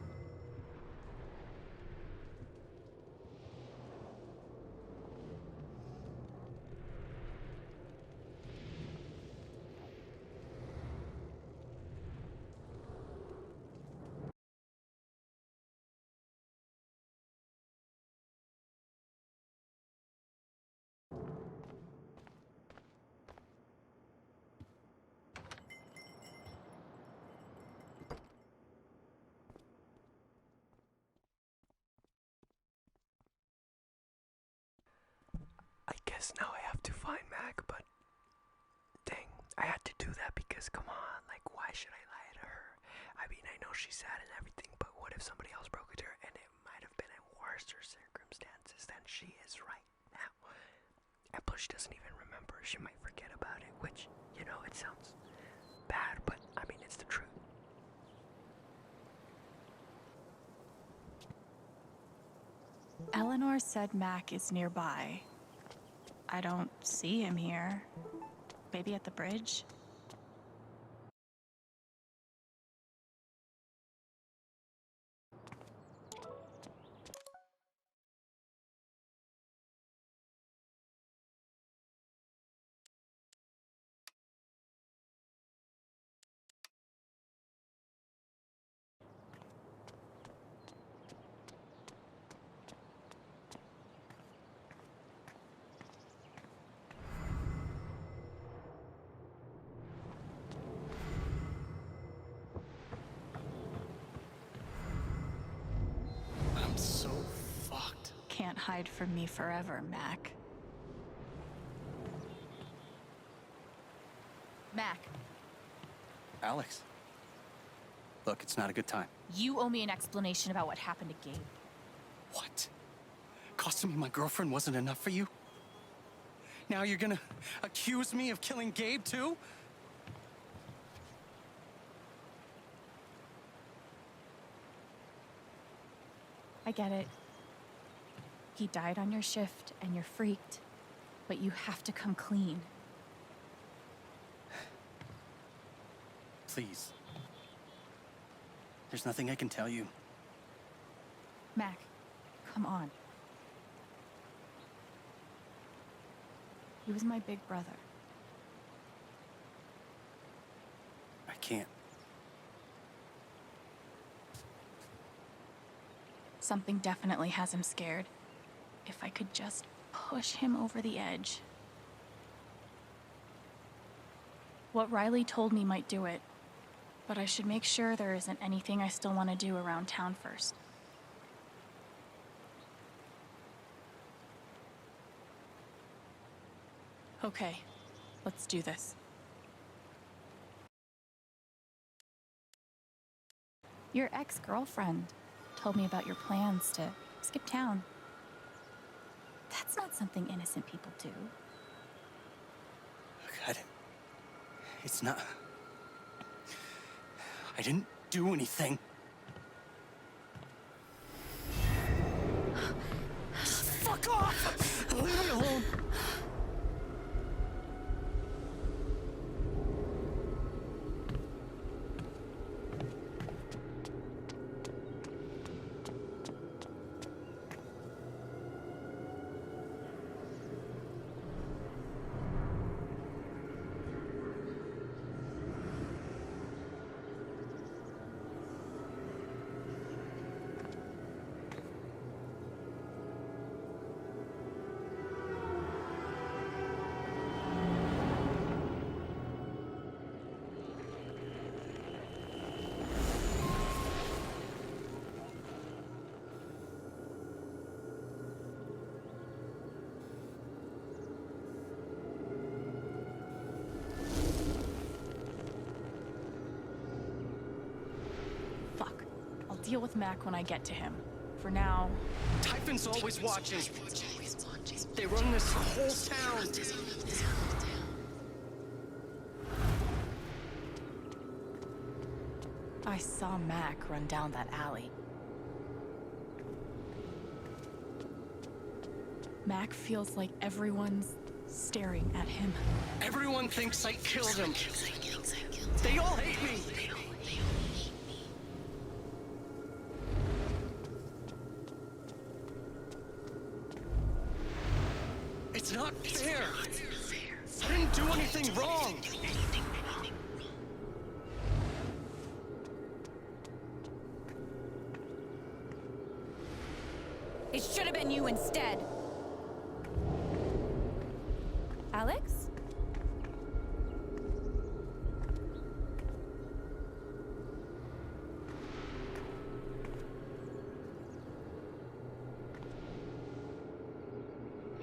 I guess now I have to find Mac, but dang, I had to do that because come on, like why should I lie to her? I mean, I know she's sad and everything, but what if somebody else broke into her and it might have been in worse circumstances than she is right now? And plus she doesn't even remember, she might forget about it, which, you know, it sounds bad, but I mean, it's the truth. Eleanor said Mac is nearby. I don't see him here. Maybe at the bridge? I'm so fucked. Can't hide from me forever, Mac. Mac, Alex. Look, it's not a good time. you owe me an explanation about what happened to Gabe. What? Costing me my girlfriend wasn't enough for you? Now you're gonna accuse me of killing Gabe too? I get it. He died on your shift and you're freaked, but you have to come clean. Please. There's nothing I can tell you. Mac, come on. He was my big brother. I can't. Something definitely has him scared. If I could just push him over the edge. What Riley told me might do it, but I should make sure there isn't anything I still want to do around town first. Okay, let's do this. Your ex-girlfriend told me about your plans to skip town. That's not something innocent people do. God, it's not. I didn't do anything. Fuck off! Leave me alone! Deal with Mac when I get to him. For now... Typhon's always watching. They run this whole town. I saw Mac run down that alley. Mac feels like everyone's staring at him. Everyone thinks I killed him. They all hate me. It's not fair. I didn't do anything wrong. It should have been you instead. Alex?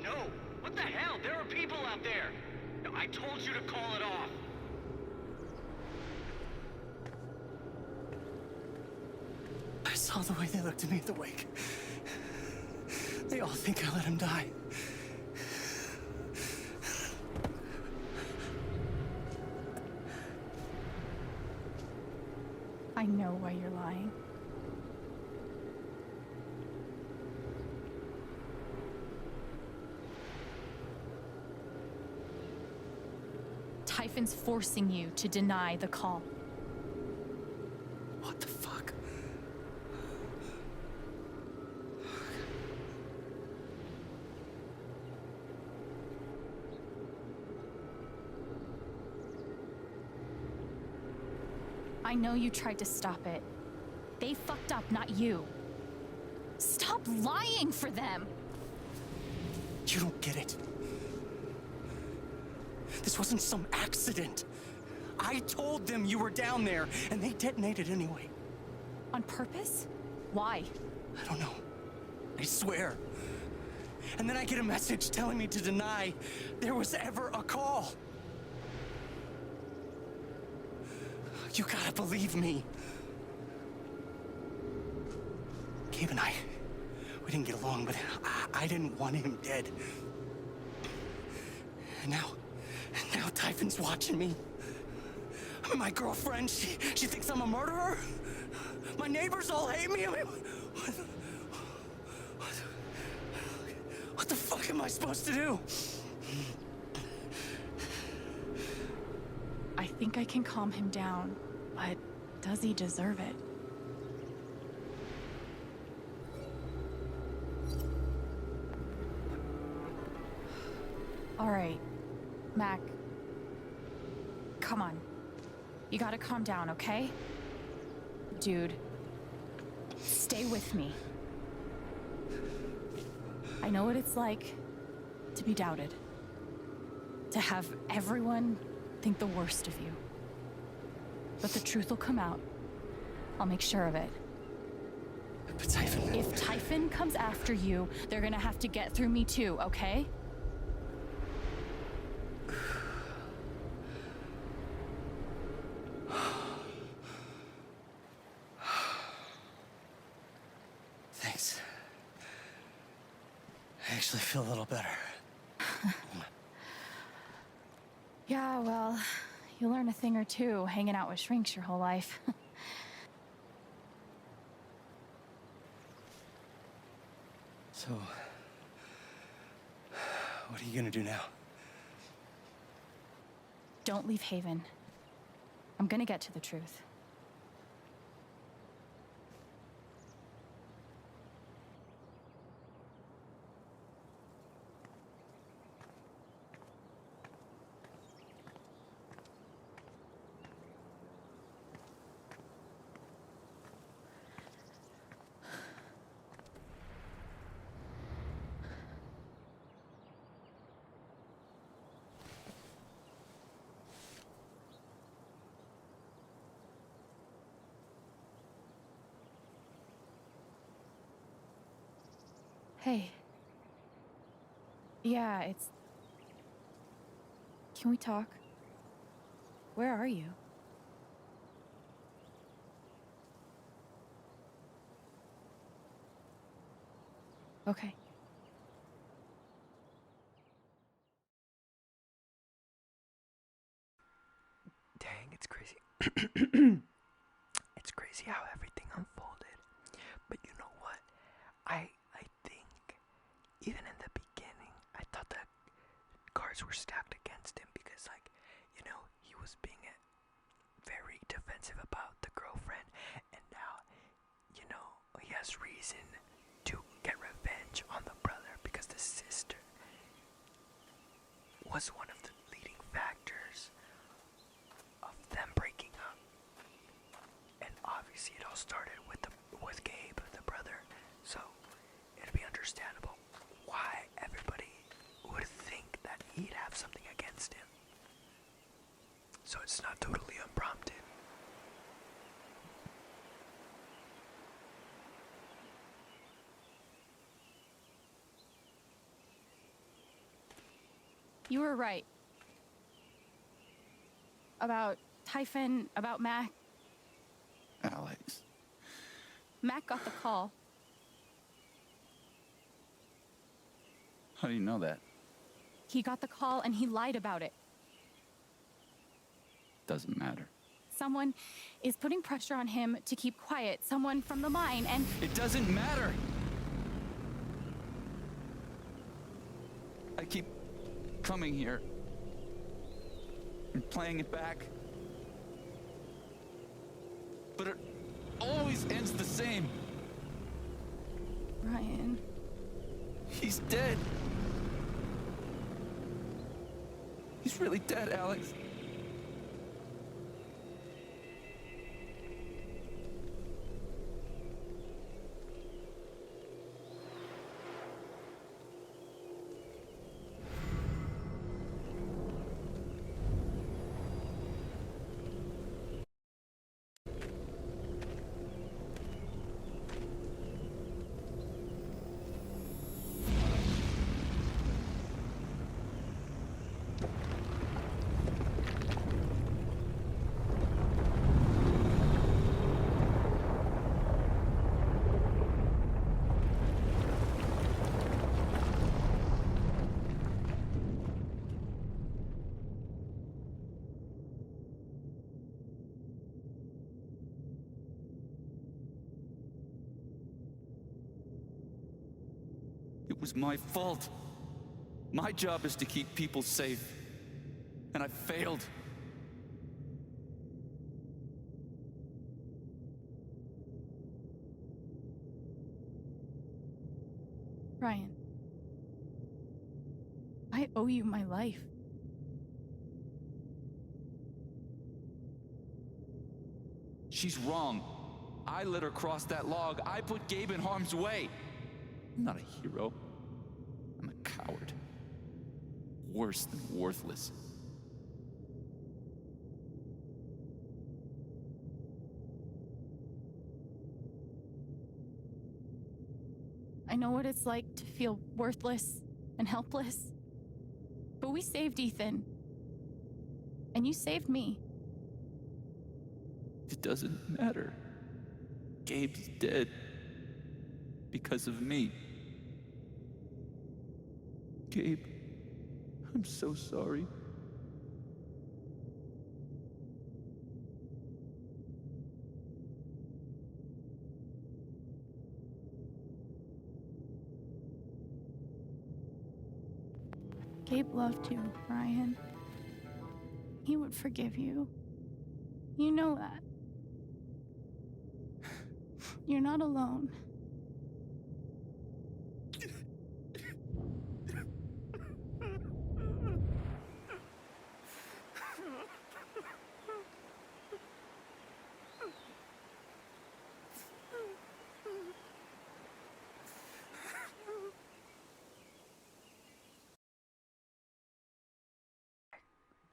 No! What the hell? There are people out there! I told you to call it off! I saw the way they looked at me at the wake. They all think I let him die. I know why you're lying. Typhon's forcing you to deny the call. What the fuck? I know you tried to stop it. They fucked up, not you. Stop lying for them! You don't get it. This wasn't some accident. I told them you were down there, and they detonated anyway. On purpose? Why? I don't know. I swear. And then I get a message telling me to deny there was ever a call. You gotta believe me. Gabe and we didn't get along, but I didn't want him dead. And now Typhon's watching me. My girlfriend, she thinks I'm a murderer. My neighbors all hate me. I mean, what the fuck am I supposed to do? I think I can calm him down, but does he deserve it? All right, Mac. Come on. You gotta calm down, okay? Dude, stay with me. I know what it's like to be doubted. To have everyone think the worst of you. But the truth will come out. I'll make sure of it. But Typhon... If Typhon comes after you, they're gonna have to get through me too, okay? Thanks. I actually feel a little better. Yeah, well, you learn a thing or two hanging out with shrinks your whole life. So, what are you gonna do now? Don't leave Haven. I'm gonna get to the truth. Hey. Yeah, it's... Can we talk? Where are you? Okay. It's crazy how everything unfolded. But you know what? I think even in the beginning, I thought the cards were stacked against him because, like, you know, he was being very defensive about the girlfriend, and now, you know, he has reason to get revenge on the brother because the sister was one of the leading factors of them breaking up. And obviously it all started with Gabe, the brother. So it'd be understandable why everybody would think that he'd have something against him. So it's not totally unprompted. You were right. About Typhon, about Mac. Alex. Mac got the call. How do you know that? He got the call and he lied about it. Doesn't matter. Someone is putting pressure on him to keep quiet. Someone from the mine, and... It doesn't matter! I keep coming here and playing it back. But it always ends the same. Ryan. He's dead. He's really dead, Alex. It was my fault. My job is to keep people safe. And I failed. Ryan. I owe you my life. She's wrong. I let her cross that log. I put Gabe in harm's way. I'm not a hero. I'm a coward. Worse than worthless. I know what it's like to feel worthless and helpless. But we saved Ethan. And you saved me. It doesn't matter. Gabe's dead. Because of me. Gabe, I'm so sorry. Gabe loved you, Ryan. He would forgive you. You know that. You're not alone.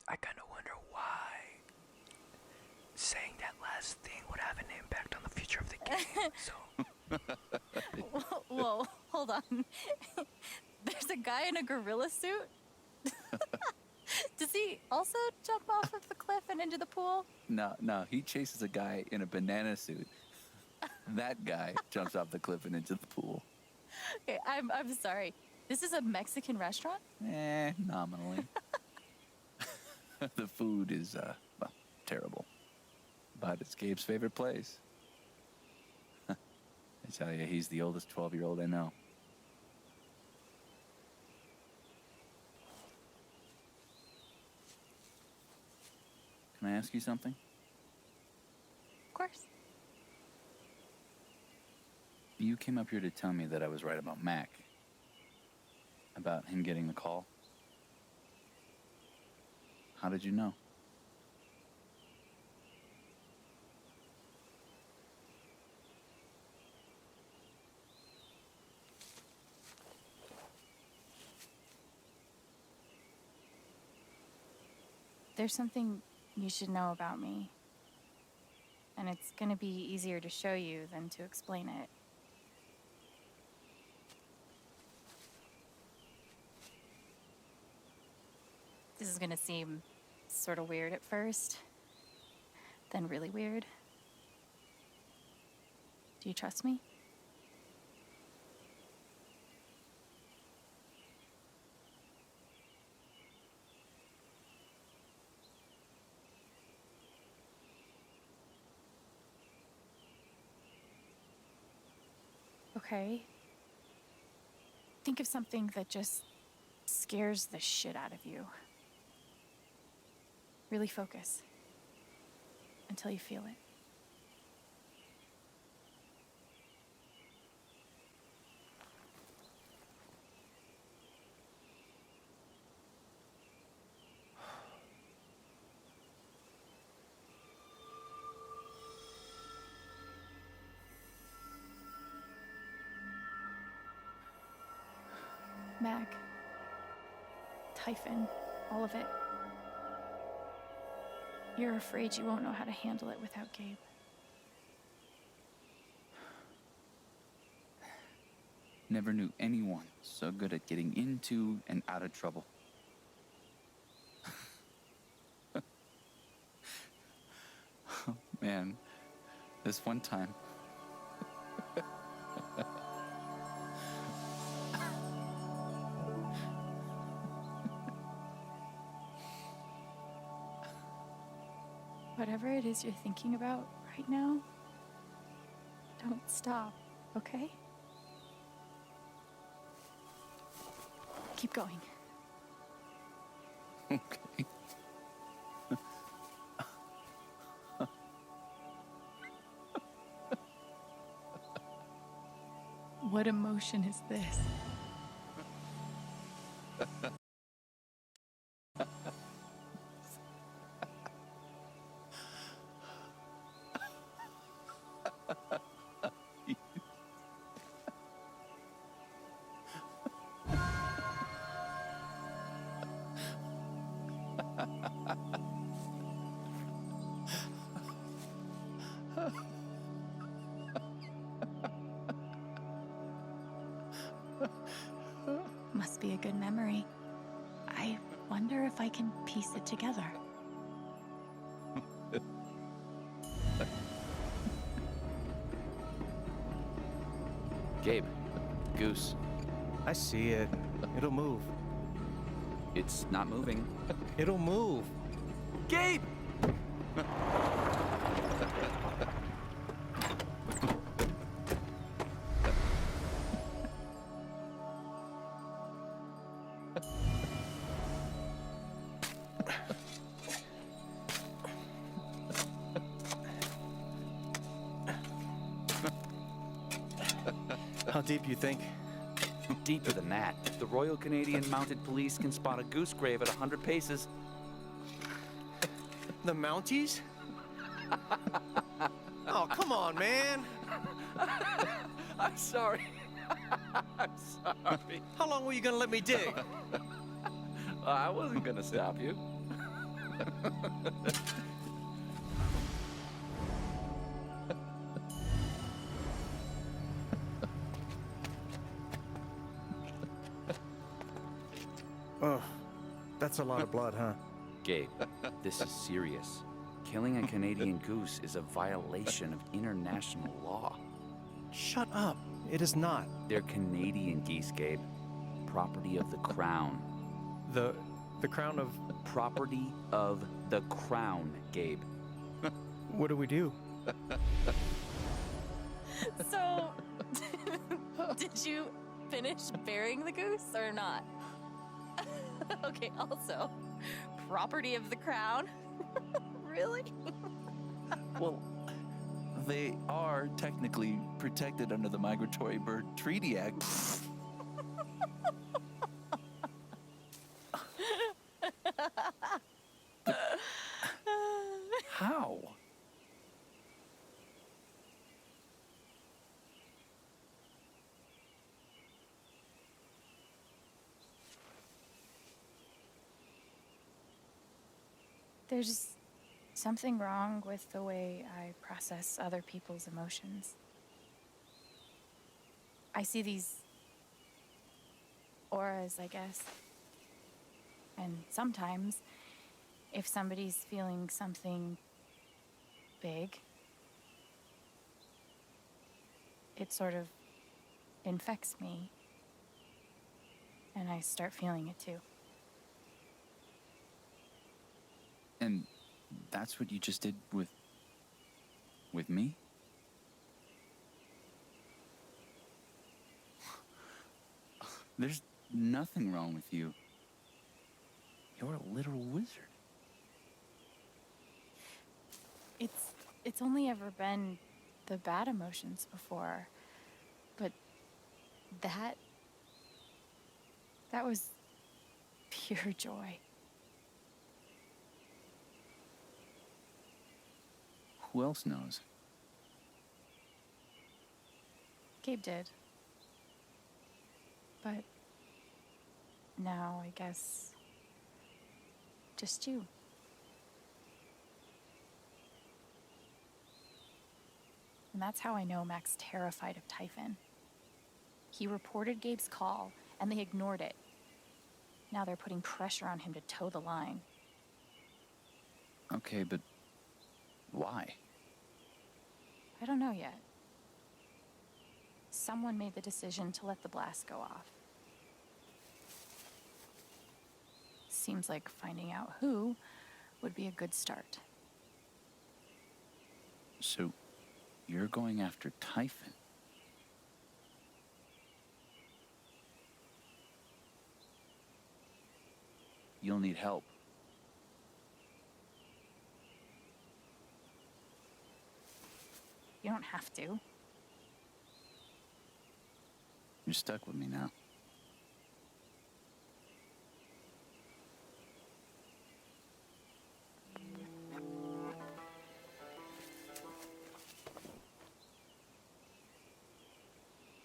I kind of wonder why saying that last thing would have an impact on the future of the game. So. Whoa, hold on. There's a guy in a gorilla suit? Does he also jump off of the cliff and into the pool? No, he chases a guy in a banana suit. That guy jumps off the cliff and into the pool. Okay, I'm sorry. This is a Mexican restaurant? Nominally. The food is, well, terrible. but it's Gabe's favorite place. I tell you, he's the oldest 12-year-old I know. Can I ask you something? Of course. You came up here to tell me that I was right about Mac. About him getting the call. How did you know? There's something you should know about me. And it's gonna be easier to show you than to explain it. This is gonna seem sort of weird at first, then really weird. Do you trust me? Okay. Think of something that just scares the shit out of you. Really focus until you feel it. Mac, Typhon, all of it. You're afraid you won't know how to handle it without Gabe. Never knew anyone so good at getting into and out of trouble. Oh, man, this one time. Whatever it is you're thinking about right now, don't stop, okay? Keep going. Okay. What emotion is this? Must be a good memory. I wonder if I can piece it together. Gabe, Goose. I see it. It'll move. It's not moving. It'll move. Gabe! How deep you think? Deeper than that. The Royal Canadian Mounted Police can spot a goose grave at 100 paces. The Mounties? Oh, come on, man. I'm sorry. I'm sorry. How long were you gonna let me dig? I wasn't gonna stop you. Oh, that's a lot of blood, huh? Gabe, this is serious. Killing a Canadian goose is a violation of international law. Shut up. It is not. They're Canadian geese, Gabe. Property of the Crown. The crown of... Property of the Crown, Gabe. What do we do? So, did you finish burying the goose or not? Okay, also, property of the crown? Really? Well, they are technically protected under the Migratory Bird Treaty Act. How? There's something wrong with the way I process other people's emotions. I see these auras, I guess. And sometimes, if somebody's feeling something big, it sort of infects me. And I start feeling it too. And that's what you just did with me? There's nothing wrong with you. You're a literal wizard. It's only ever been the bad emotions before. But that was pure joy. Who else knows? Gabe did. But now, I guess, just you. And that's how I know Mac's terrified of Typhon. He reported Gabe's call, and they ignored it. Now they're putting pressure on him to toe the line. Okay, but why? I don't know yet. Someone made the decision to let the blast go off. Seems like finding out who would be a good start. So, you're going after Typhon? You'll need help. You don't have to. You're stuck with me now.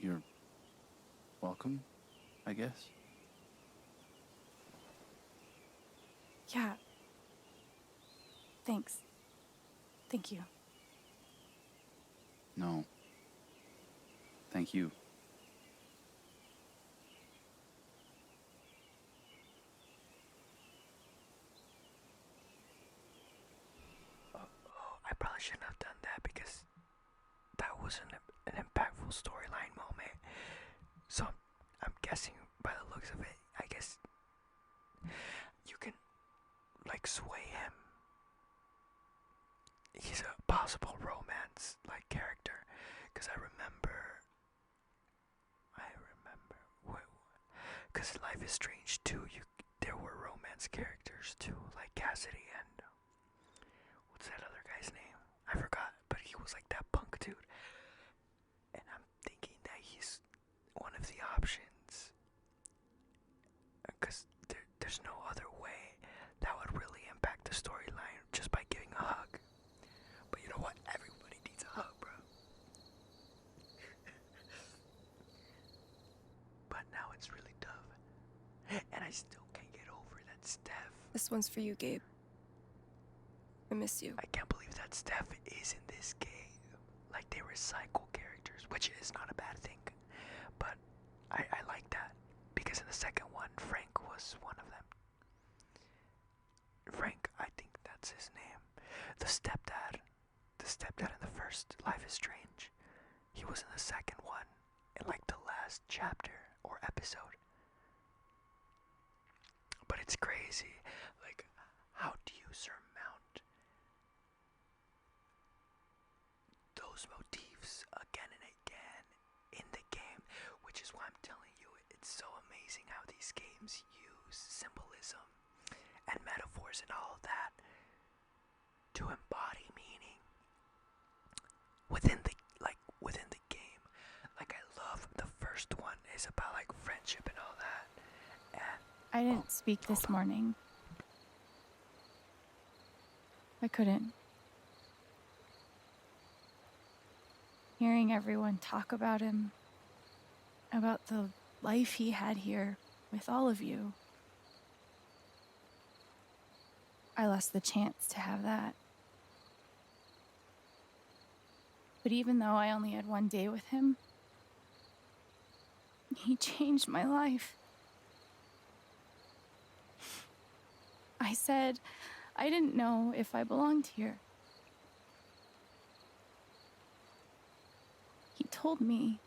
You're welcome, I guess. Yeah. Thanks. Thank you. No. Thank you. I probably shouldn't have done that because that was an impactful storyline moment. So I'm guessing by the looks of it, I guess you can like sway him. He's a possible romance like character because I remember because Life is Strange 2, there were romance characters too, like Cassidy and what's that other guy's name? I forgot, but he was like that punk dude. And I'm thinking that he's one of the options. Because there's no other way that would really impact the storyline just by giving a hug. But you know what? Everybody needs a hug, bro. But now it's really tough. And I still can't get over that Steph. This one's for you, Gabe. I miss you. I can't believe that Steph is in this game. Like, they recycle characters, which is not a bad thing. But I like that. Because in the second one, Frank was one of them. Frank, I think that's his name. The stepdad in the first Life is Strange. He was in the second one, in like the last chapter or episode. But it's crazy. Like, how do you surmount colors and all of that to embody meaning within the game. Like I love the first one is about like friendship and all that. And I didn't speak this morning. I couldn't. Hearing everyone talk about him, about the life he had here with all of you, I lost the chance to have that. But even though I only had one day with him, he changed my life. I said I didn't know if I belonged here. He told me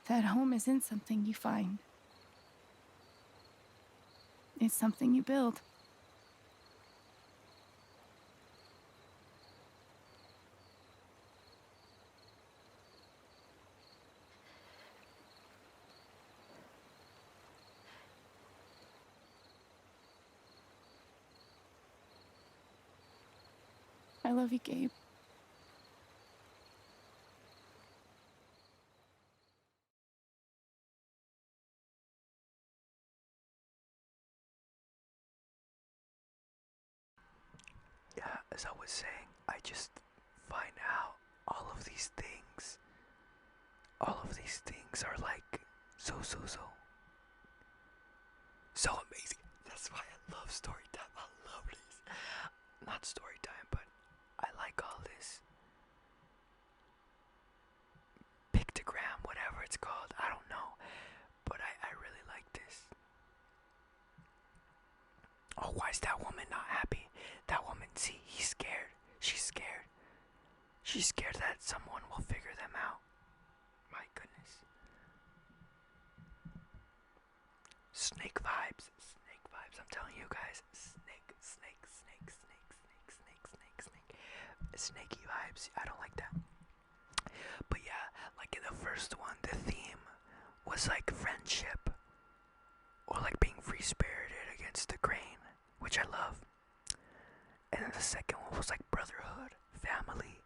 that home isn't something you find. It's something you build. I love you, Gabe. yeah, as I was saying, I just find out all of these things are like so amazing. That's why I love story time. I love these. Not story time, but I like all this pictogram, whatever it's called. I don't know, but I really like this. Oh, why is that woman not happy? That woman, see, he's scared. She's scared. She's scared that someone will figure them out. My goodness. Snake vibes. Snake vibes. I'm telling you guys. Snaky vibes. I don't like that. But yeah, like in the first one, the theme was like friendship. Or like being free-spirited against the grain, which I love. And then the second one was like brotherhood, family,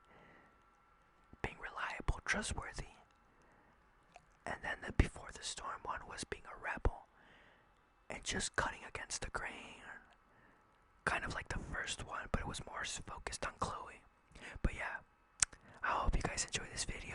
being reliable, trustworthy. And then the Before the Storm one was being a rebel and just cutting against the grain. Kind of like the first one, but it was more focused on Chloe. But yeah, I hope you guys enjoyed this video.